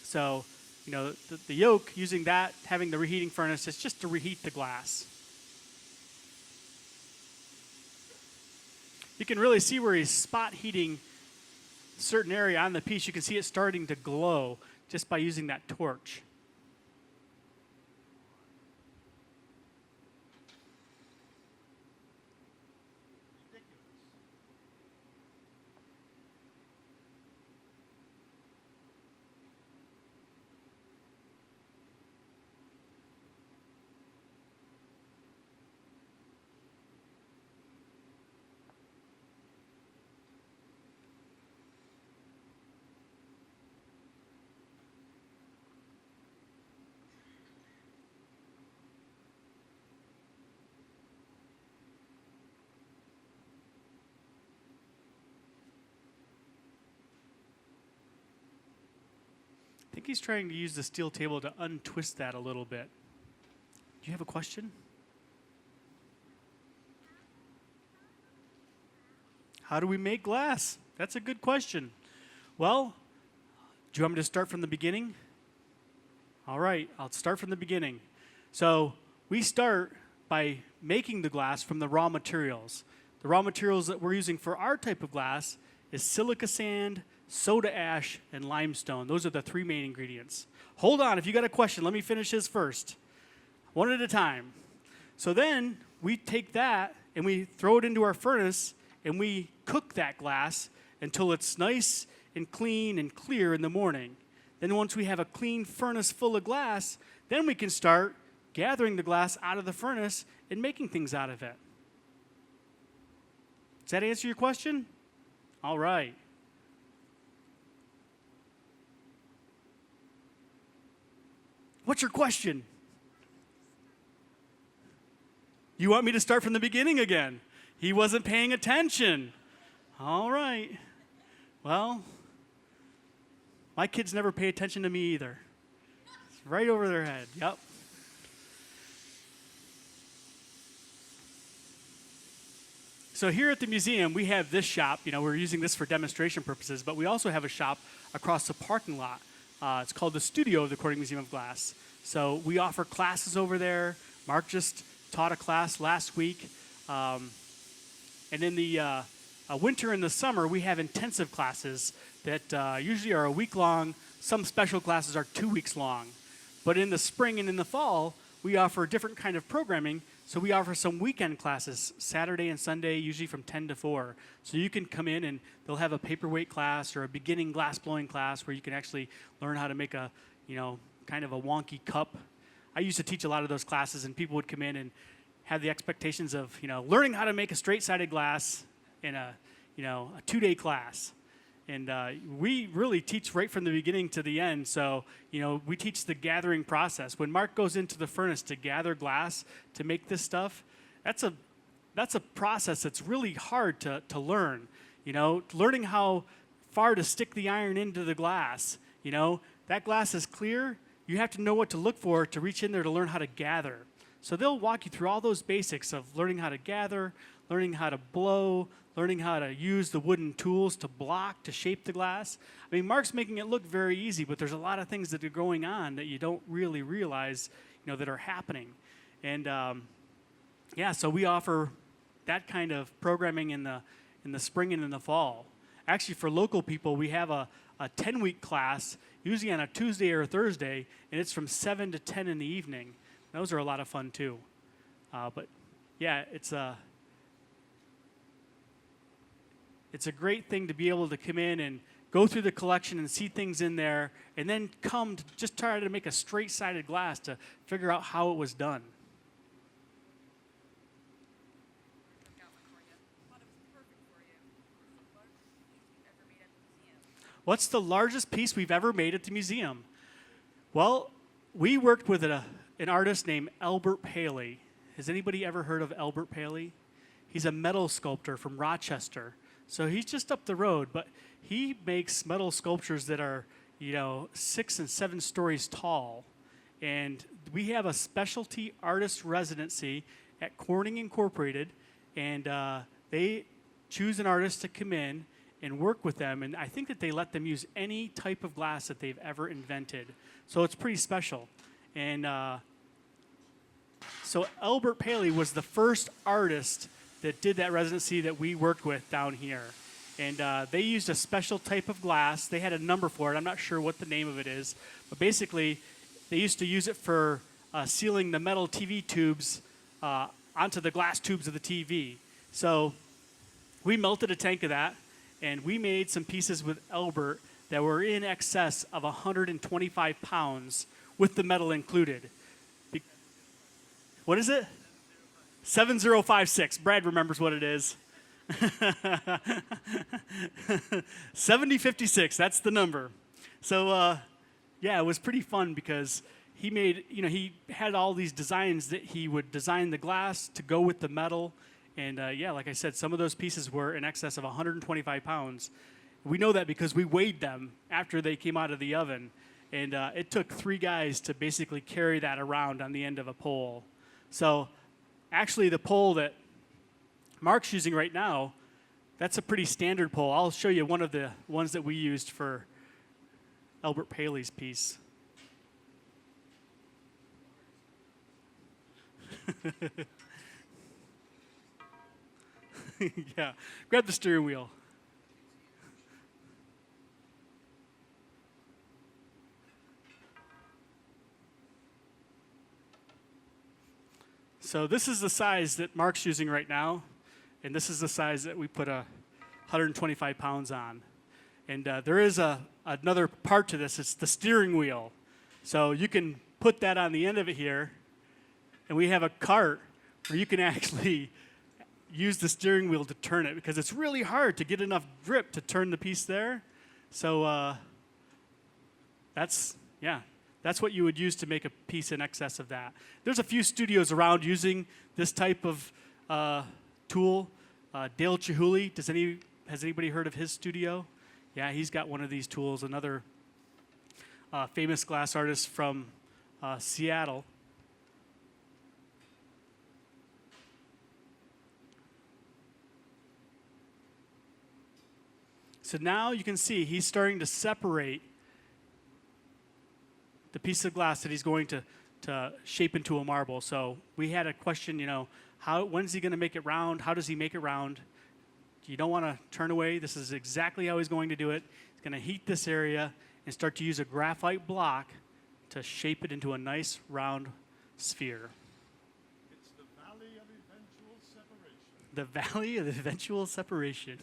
So, the yoke, using that, having the reheating furnace, is just to reheat the glass. You can really see where he's spot heating a certain area on the piece. You can see it starting to glow just by using that torch. think he's trying to use the steel table to untwist that a little bit. Do you have a question? How do we make glass? That's a good question. Well, do you want me to start from the beginning? All right, I'll start from the beginning. So we start by making the glass from the raw materials. The raw materials that we're using for our type of glass is silica sand, soda ash, and limestone. Those are the three main ingredients. Hold on, if you got a question, let me finish this first. One at a time. So then we take that and we throw it into our furnace and we cook that glass until it's nice and clean and clear in the morning. Then once we have a clean furnace full of glass, then we can start gathering the glass out of the furnace and making things out of it. Does that answer your question? All right. What's your question? You want me to start from the beginning again? He wasn't paying attention. All right. Well, my kids never pay attention to me either. It's right over their head. Yep. So here at the museum, we have this shop. You know, we're using this for demonstration purposes, but we also have a shop across the parking lot. It's called the Studio of the Corning Museum of Glass. So we offer classes over there. Mark just taught a class last week. And in the winter and the summer, we have intensive classes that usually are a week long. Some special classes are 2 weeks long. But in the spring and in the fall, we offer a different kind of programming. So we offer some weekend classes, Saturday and Sunday, usually from 10 to 4. So you can come in and they'll have a paperweight class or a beginning glass blowing class where you can actually learn how to make a, kind of a wonky cup. I used to teach a lot of those classes, and people would come in and have the expectations of, learning how to make a straight-sided glass in a 2-day class. And we really teach right from the beginning to the end. So, we teach the gathering process. When Mark goes into the furnace to gather glass to make this stuff, that's a process that's really hard to learn. Learning how far to stick the iron into the glass. That glass is clear. You have to know what to look for to reach in there to learn how to gather. So they'll walk you through all those basics of learning how to gather, learning how to blow, learning how to use the wooden tools to block, to shape the glass. I mean, Mark's making it look very easy, but there's a lot of things that are going on that you don't really realize, that are happening. And so we offer that kind of programming in the spring and in the fall. Actually, for local people, we have a 10-week class, usually on a Tuesday or a Thursday, and it's from 7 to 10 in the evening. Those are a lot of fun, too. But, yeah, it's a great thing to be able to come in and go through the collection and see things in there, and then come to just try to make a straight-sided glass to figure out how it was done. What's the largest piece we've ever made at the museum? Well, we worked with an artist named Albert Paley. Has anybody ever heard of Albert Paley? He's a metal sculptor from Rochester. So he's just up the road, but he makes metal sculptures that are, 6 and 7 stories tall. And we have a specialty artist residency at Corning Incorporated, and they choose an artist to come in and work with them, and I think that they let them use any type of glass that they've ever invented. So it's pretty special. And so Albert Paley was the first artist that did that residency that we worked with down here. And they used a special type of glass. They had a number for it. I'm not sure what the name of it is. But basically, they used to use it for sealing the metal TV tubes onto the glass tubes of the TV. So we melted a tank of that, and we made some pieces with Albert that were in excess of 125 pounds with the metal included. What is it? 7056. Brad remembers what it is. 7056, that's the number. So, it was pretty fun because he made, he had all these designs that he would design the glass to go with the metal. And like I said, some of those pieces were in excess of 125 pounds. We know that because we weighed them after they came out of the oven. And it took 3 guys to basically carry that around on the end of a pole. So actually the pole that Mark's using right now, that's a pretty standard pole. I'll show you one of the ones that we used for Albert Paley's piece. Yeah, grab the steering wheel. So this is the size that Mark's using right now, and this is the size that we put 125 pounds on. And there is another part to this. It's the steering wheel. So you can put that on the end of it here, and we have a cart where you can actually use the steering wheel to turn it, because it's really hard to get enough grip to turn the piece there. So that's what you would use to make a piece in excess of that. There's a few studios around using this type of tool. Dale Chihuly, has anybody heard of his studio? Yeah, he's got one of these tools, another famous glass artist from Seattle. So now you can see he's starting to separate the piece of glass that he's going to shape into a marble. So we had a question, when's he going to make it round? How does he make it round? You don't want to turn away. This is exactly how he's going to do it. He's going to heat this area and start to use a graphite block to shape it into a nice round sphere. It's the valley of eventual separation. The valley of eventual separation.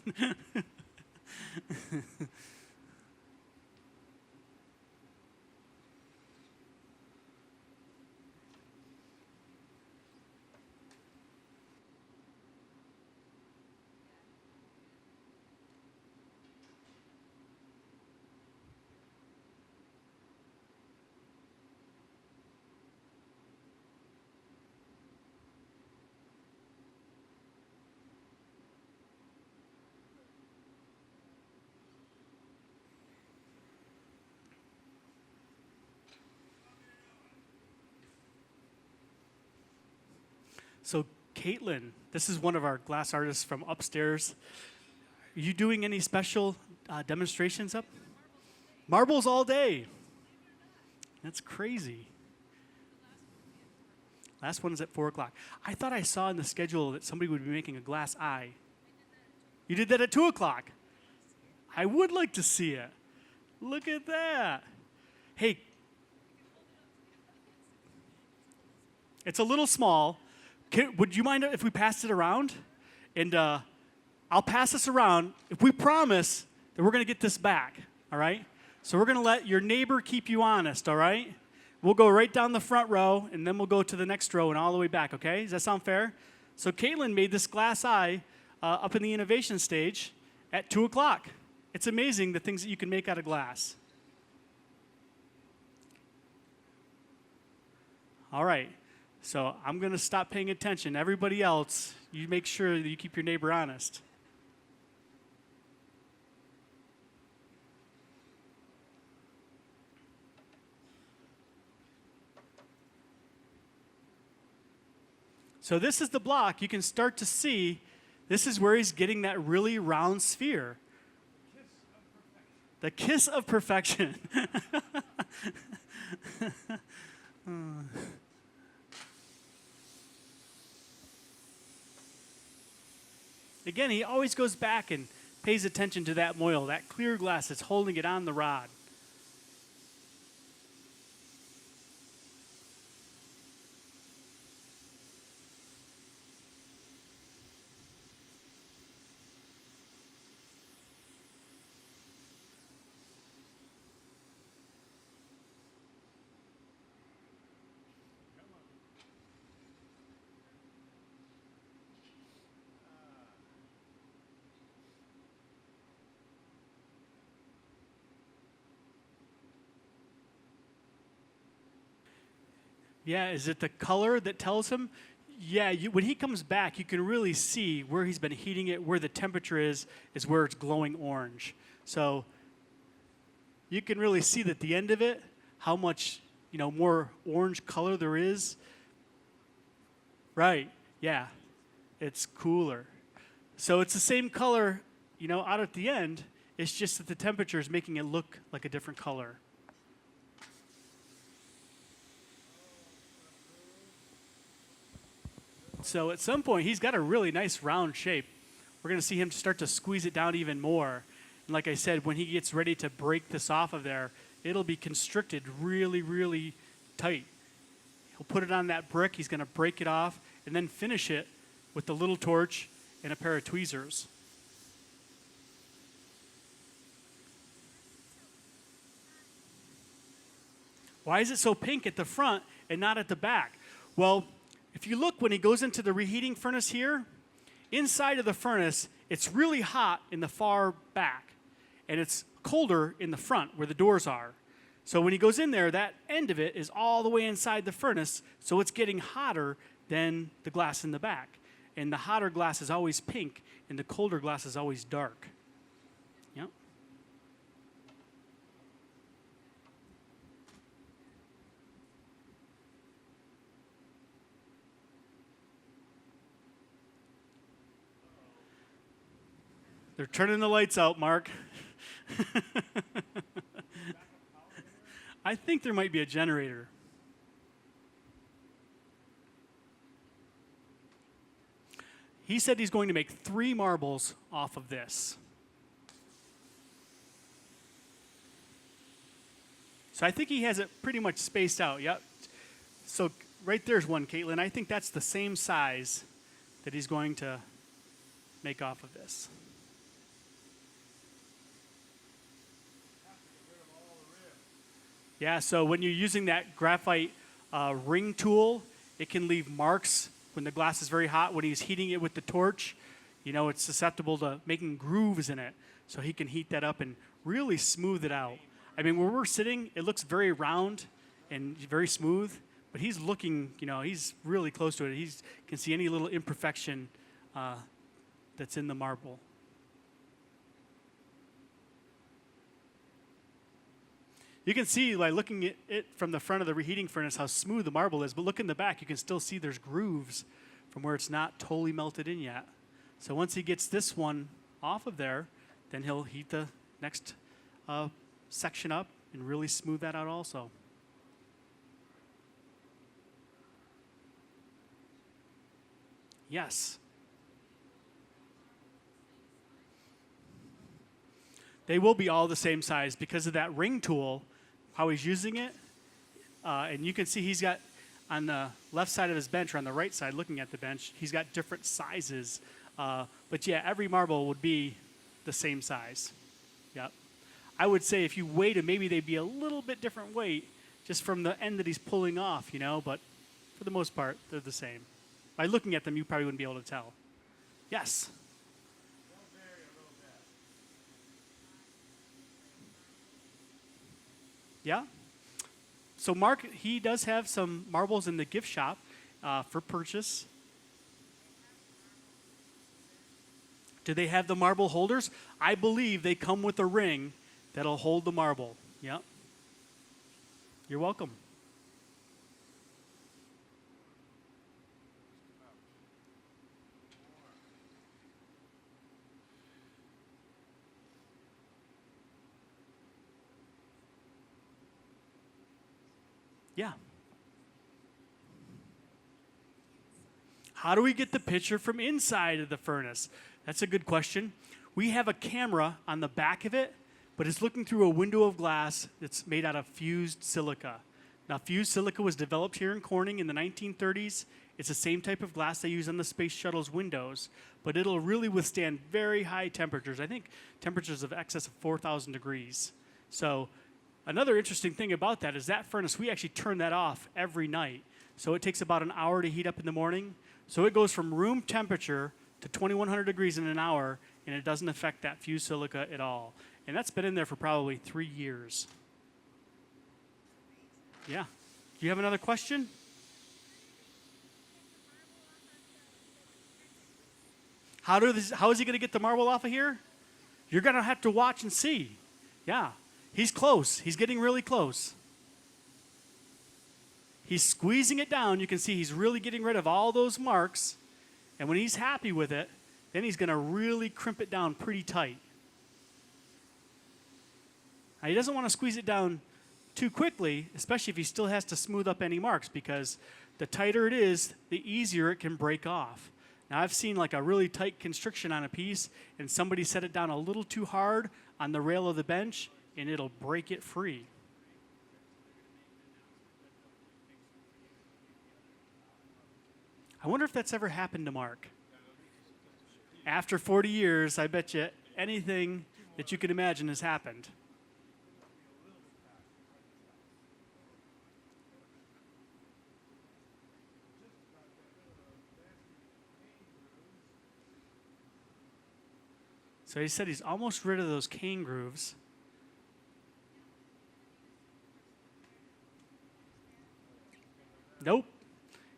So Caitlin, this is one of our glass artists from upstairs. Are you doing any special demonstrations up? Marbles all day. That's crazy. Last one is at 4 o'clock. I thought I saw in the schedule that somebody would be making a glass eye. You did that at 2 o'clock. I would like to see it. Look at that. Hey, it's a little small. Would you mind if we passed it around? And I'll pass this around if we promise that we're going to get this back, all right? So we're going to let your neighbor keep you honest, all right? We'll go right down the front row, and then we'll go to the next row and all the way back, okay? Does that sound fair? So Caitlin made this glass eye up in the innovation stage at 2 o'clock. It's amazing the things that you can make out of glass. All right. So I'm going to stop paying attention. Everybody else, you make sure that you keep your neighbor honest. So this is the block. You can start to see this is where he's getting that really round sphere. The kiss of perfection. Again, he always goes back and pays attention to that moil, that clear glass that's holding it on the rod. Yeah, is it the color that tells him? Yeah, when he comes back, you can really see where he's been heating it, where the temperature is where it's glowing orange. So you can really see that the end of it, how much, more orange color there is. Right, yeah, it's cooler. So it's the same color, out at the end. It's just that the temperature is making it look like a different color. So at some point, he's got a really nice round shape. We're going to see him start to squeeze it down even more. And like I said, when he gets ready to break this off of there, it'll be constricted really, really tight. He'll put it on that brick. He's going to break it off and then finish it with the little torch and a pair of tweezers. Why is it so pink at the front and not at the back? Well, if you look when he goes into the reheating furnace here, inside of the furnace, it's really hot in the far back, and it's colder in the front where the doors are. So when he goes in there, that end of it is all the way inside the furnace, so it's getting hotter than the glass in the back. And the hotter glass is always pink, and the colder glass is always dark. Yep. They're turning the lights out, Mark. I think there might be a generator. He said he's going to make 3 marbles off of this. So I think he has it pretty much spaced out. Yep. So right there's one, Caitlin. I think that's the same size that he's going to make off of this. Yeah, so when you're using that graphite ring tool, it can leave marks when the glass is very hot. When he's heating it with the torch, it's susceptible to making grooves in it. So he can heat that up and really smooth it out. I mean, where we're sitting, it looks very round and very smooth, but he's looking, he's really close to it. He can see any little imperfection that's in the marble. You can see, by looking at it from the front of the reheating furnace, how smooth the marble is. But look in the back, you can still see there's grooves from where it's not totally melted in yet. So once he gets this one off of there, then he'll heat the next section up and really smooth that out also. Yes. They will be all the same size because of that ring tool, how he's using it. And you can see he's got, on the left side of his bench, or on the right side, looking at the bench, he's got different sizes. But yeah, every marble would be the same size. Yep. I would say if you weighed them, maybe they'd be a little bit different weight, just from the end that he's pulling off, but for the most part, they're the same. By looking at them, you probably wouldn't be able to tell. Yes? Yeah. So Mark, he does have some marbles in the gift shop for purchase. Do they have the marble holders? I believe they come with a ring that'll hold the marble. Yep. You're welcome. Yeah. How do we get the picture from inside of the furnace? That's a good question. We have a camera on the back of it, but it's looking through a window of glass that's made out of fused silica. Now, fused silica was developed here in Corning in the 1930s. It's the same type of glass they use on the space shuttle's windows, but it'll really withstand very high temperatures. I think temperatures of excess of 4,000 degrees. So another interesting thing about that is that furnace, we actually turn that off every night. So it takes about an hour to heat up in the morning. So it goes from room temperature to 2,100 degrees in an hour, and it doesn't affect that fused silica at all. And that's been in there for probably 3 years. Yeah. Do you have another question? How is he going to get the marble off of here? You're going to have to watch and see. Yeah. He's close. He's getting really close. He's squeezing it down. You can see he's really getting rid of all those marks. And when he's happy with it, then he's going to really crimp it down pretty tight. Now, he doesn't want to squeeze it down too quickly, especially if he still has to smooth up any marks, because the tighter it is, the easier it can break off. Now, I've seen like a really tight constriction on a piece, and somebody set it down a little too hard on the rail of the bench, and it'll break it free. I wonder if that's ever happened to Mark. After 40 years, I bet you anything that you can imagine has happened. So he said he's almost rid of those cane grooves. Nope.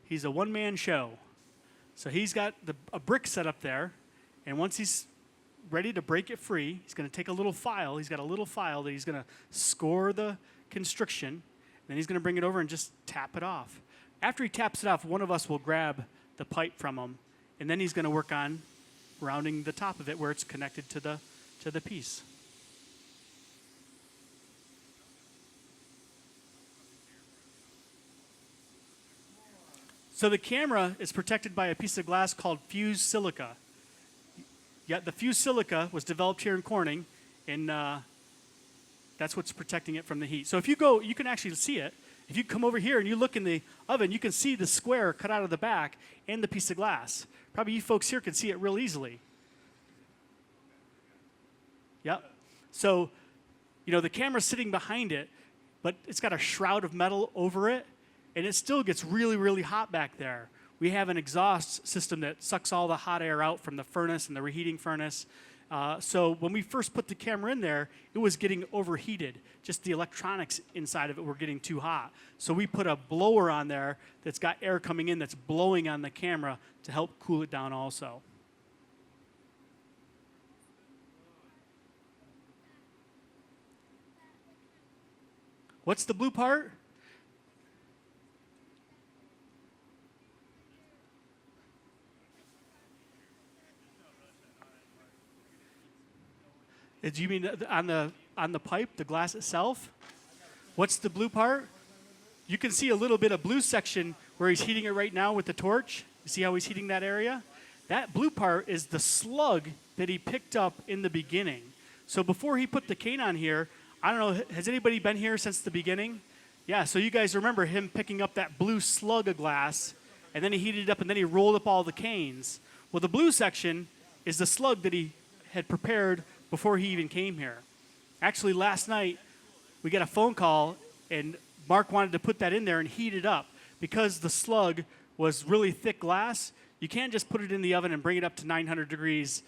He's a one-man show. So he's got a brick set up there, and once he's ready to break it free, he's going to take a little file. He's got a little file that he's going to score the constriction, and then he's going to bring it over and just tap it off. After he taps it off, one of us will grab the pipe from him, and then he's going to work on rounding the top of it where it's connected to the piece. So the camera is protected by a piece of glass called fused silica. Yeah, the fused silica was developed here in Corning, and that's what's protecting it from the heat. So if you go, you can actually see it. If you come over here and you look in the oven, you can see the square cut out of the back and the piece of glass. Probably you folks here can see it real easily. Yep. So, the camera's sitting behind it, but it's got a shroud of metal over it, and it still gets really, really hot back there. We have an exhaust system that sucks all the hot air out from the furnace and the reheating furnace. So when we first put the camera in there, it was getting overheated. Just the electronics inside of it were getting too hot. So we put a blower on there that's got air coming in that's blowing on the camera to help cool it down also. What's the blue part? Do you mean on the pipe, the glass itself? What's the blue part? You can see a little bit of blue section where he's heating it right now with the torch. You see how he's heating that area? That blue part is the slug that he picked up in the beginning. So before he put the cane on here, I don't know, has anybody been here since the beginning? Yeah, so you guys remember him picking up that blue slug of glass, and then he heated it up, and then he rolled up all the canes. Well, the blue section is the slug that he had prepared before he even came here. Actually, last night, we got a phone call, and Mark wanted to put that in there and heat it up. Because the slug was really thick glass, you can't just put it in the oven and bring it up to 900 degrees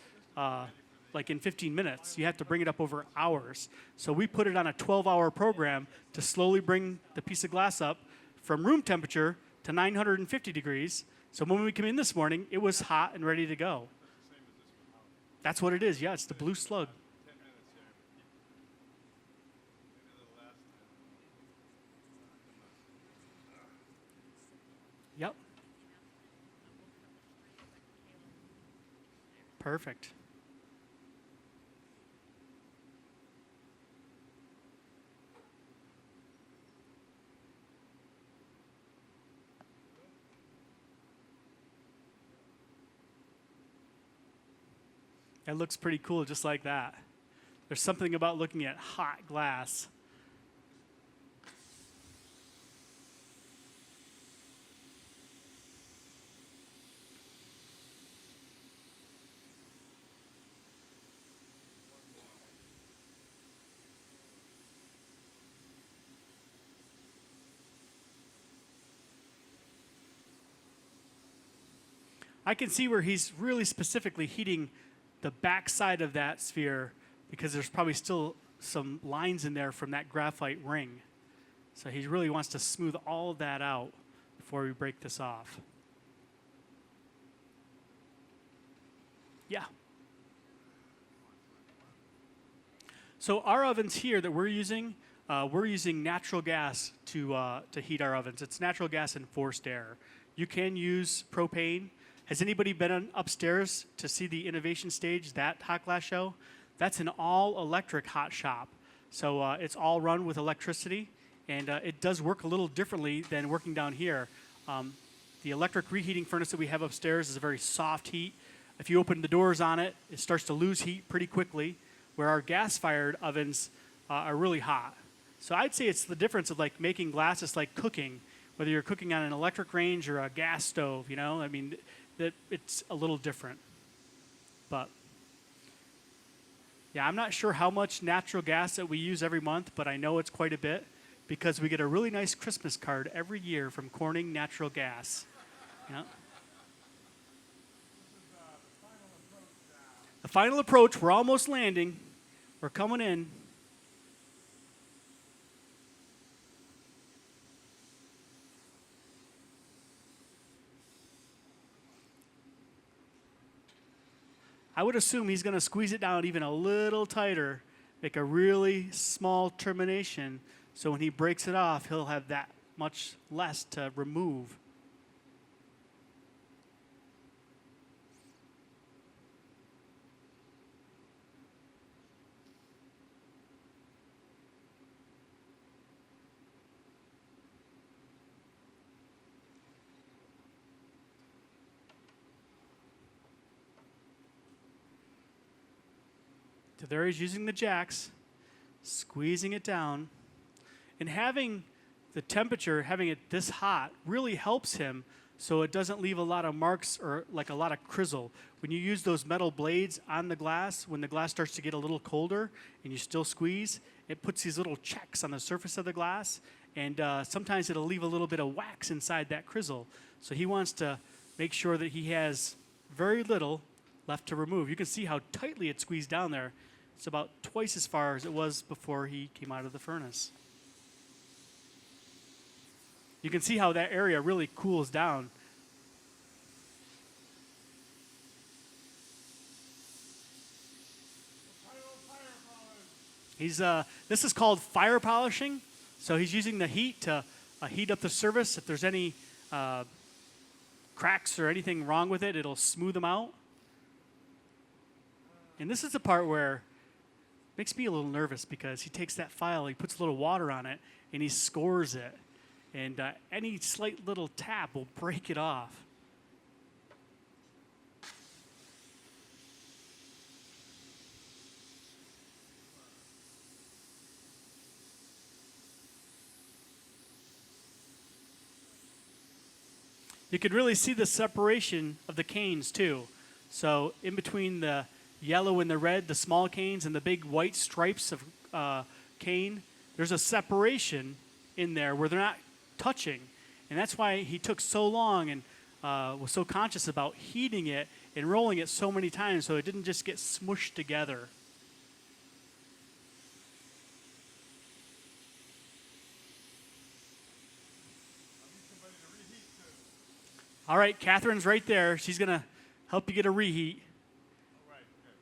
like in 15 minutes. You have to bring it up over hours. So we put it on a 12-hour program to slowly bring the piece of glass up from room temperature to 950 degrees. So when we came in this morning, it was hot and ready to go. That's what it is. Yeah, it's the blue slug. 10 minutes here. Maybe the last time. Yep. Perfect. It looks pretty cool just like that. There's something about looking at hot glass. I can see where he's really specifically heating the back side of that sphere because there's probably still some lines in there from that graphite ring. So he really wants to smooth all of that out before we break this off. Yeah. So our ovens here that we're using, we're using natural gas to heat our ovens. It's natural gas and forced air. You can use propane. Has anybody been upstairs to see the innovation stage, that hot glass show? That's an all-electric hot shop. So it's all run with electricity, and it does work a little differently than working down here. The electric reheating furnace that we have upstairs is a very soft heat. If you open the doors on it, it starts to lose heat pretty quickly, where our gas-fired ovens are really hot. So I'd say it's the difference of like making glass. It's like cooking, whether you're cooking on an electric range or a gas stove, you know? I mean, that it's a little different. But yeah, I'm not sure how much natural gas that we use every month, but I know it's quite a bit because we get a really nice Christmas card every year from Corning Natural Gas. Yeah. The final approach, we're almost landing. We're coming in. I would assume he's going to squeeze it down even a little tighter, make a really small termination, so when he breaks it off, he'll have that much less to remove. So there he's using the jacks, squeezing it down. And having the temperature, having it this hot, really helps him so it doesn't leave a lot of marks or like a lot of crizzle. When you use those metal blades on the glass, when the glass starts to get a little colder and you still squeeze, it puts these little checks on the surface of the glass, and sometimes it'll leave a little bit of wax inside that crizzle. So he wants to make sure that he has very little left to remove. You can see how tightly it's squeezed down there. It's about twice as far as it was before he came out of the furnace. You can see how that area really cools down. This is called fire polishing. So he's using the heat to heat up the surface. If there's any cracks or anything wrong with it, it'll smooth them out. And this is the part where it makes me a little nervous because he takes that file, he puts a little water on it, and he scores it. And any slight little tap will break it off. You can really see the separation of the canes too. So in between the yellow and the red, the small canes, and the big white stripes of cane, there's a separation in there where they're not touching. And that's why he took so long and was so conscious about heating it and rolling it so many times so it didn't just get smushed together. All right, Catherine's right there. She's going to help you get a reheat. All right, good.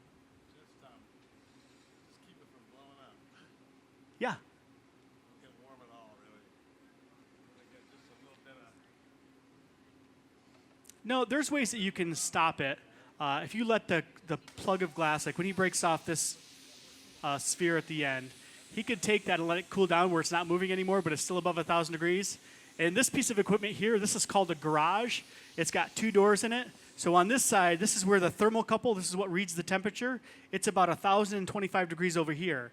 Just keep it from blowing up. Yeah. Don't get warm at all, really. I get just a little bit of. No, there's ways that you can stop it. If you let the plug of glass, like when he breaks off this sphere at the end, he could take that and let it cool down where it's not moving anymore, but it's still above 1,000 degrees. And this piece of equipment here, this is called a garage. It's got 2 doors in it. So on this side, this is where the thermocouple, this is what reads the temperature. It's about 1,025 degrees over here.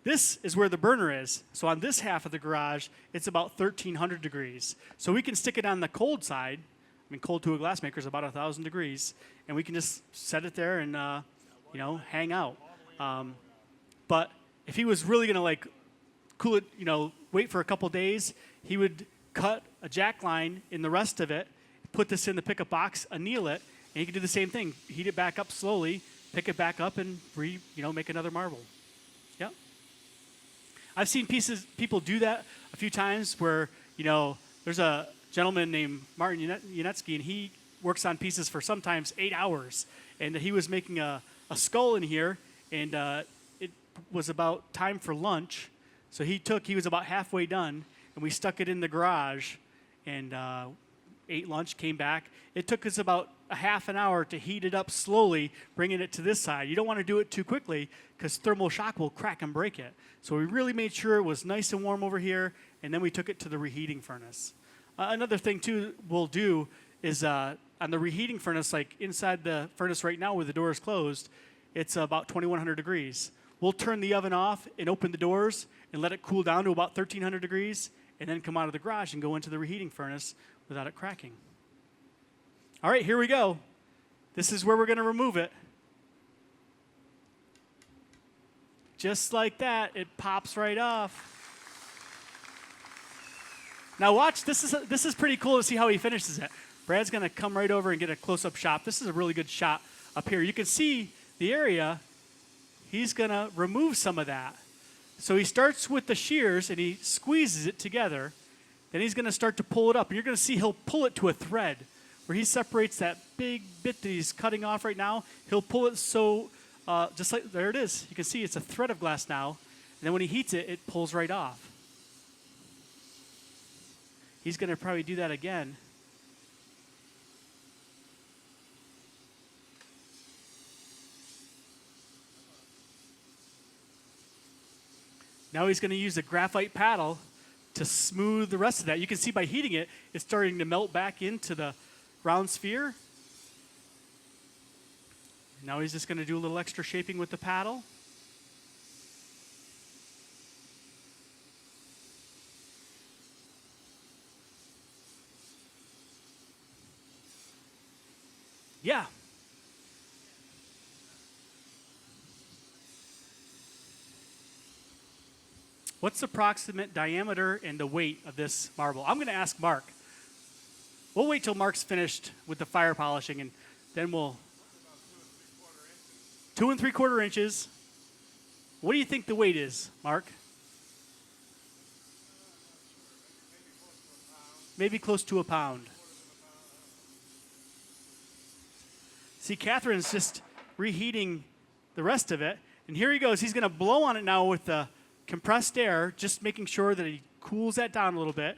This is where the burner is. So on this half of the garage, it's about 1,300 degrees. So we can stick it on the cold side. I mean, cold to a glassmaker is about 1,000 degrees. And we can just set it there and, hang out. But if he was really going to, like, cool it, wait for a couple days, he would cut a jack line in the rest of it, put this in the pickup box, anneal it, and you can do the same thing. Heat it back up slowly, pick it back up, and make another marble. Yep. I've seen people do that a few times where, there's a gentleman named Martin Yanetsky, and he works on pieces for sometimes 8 hours. And he was making a skull in here, and it was about time for lunch. So he was about halfway done, and we stuck it in the garage and ate lunch, came back. It took us about a half an hour to heat it up slowly, bringing it to this side. You don't want to do it too quickly because thermal shock will crack and break it. So we really made sure it was nice and warm over here, and then we took it to the reheating furnace. Another thing, too, we'll do is on the reheating furnace, like inside the furnace right now where the door is closed, it's about 2100 degrees. We'll turn the oven off and open the doors and let it cool down to about 1300 degrees, and then come out of the garage and go into the reheating furnace without it cracking. All right, here we go. This is where we're going to remove it. Just like that, it pops right off. Now watch, this is pretty cool to see how he finishes it. Brad's going to come right over and get a close-up shot. This is a really good shot up here. You can see the area. He's going to remove some of that. So he starts with the shears and he squeezes it together. Then he's going to start to pull it up. And you're going to see he'll pull it to a thread where he separates that big bit that he's cutting off right now. He'll pull it so, just like, there it is. You can see it's a thread of glass now. And then when he heats it, it pulls right off. He's going to probably do that again. Now he's going to use a graphite paddle to smooth the rest of that. You can see by heating it, it's starting to melt back into the round sphere. Now he's just going to do a little extra shaping with the paddle. Yeah. What's the approximate diameter and the weight of this marble? I'm going to ask Mark. We'll wait till Mark's finished with the fire polishing, and then we'll... 2 3/4 inches. What do you think the weight is, Mark? Maybe close to a pound. See, Catherine's just reheating the rest of it, and here he goes. He's going to blow on it now with the compressed air, just making sure that he cools that down a little bit.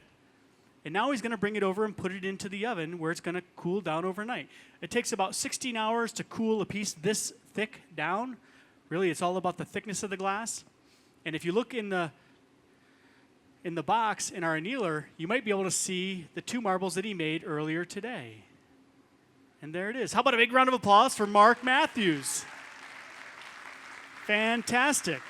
And now he's going to bring it over and put it into the oven where it's going to cool down overnight. It takes about 16 hours to cool a piece this thick down. Really, it's all about the thickness of the glass. And if you look in the box in our annealer, you might be able to see the 2 marbles that he made earlier today. And there it is. How about a big round of applause for Mark Matthews? Fantastic.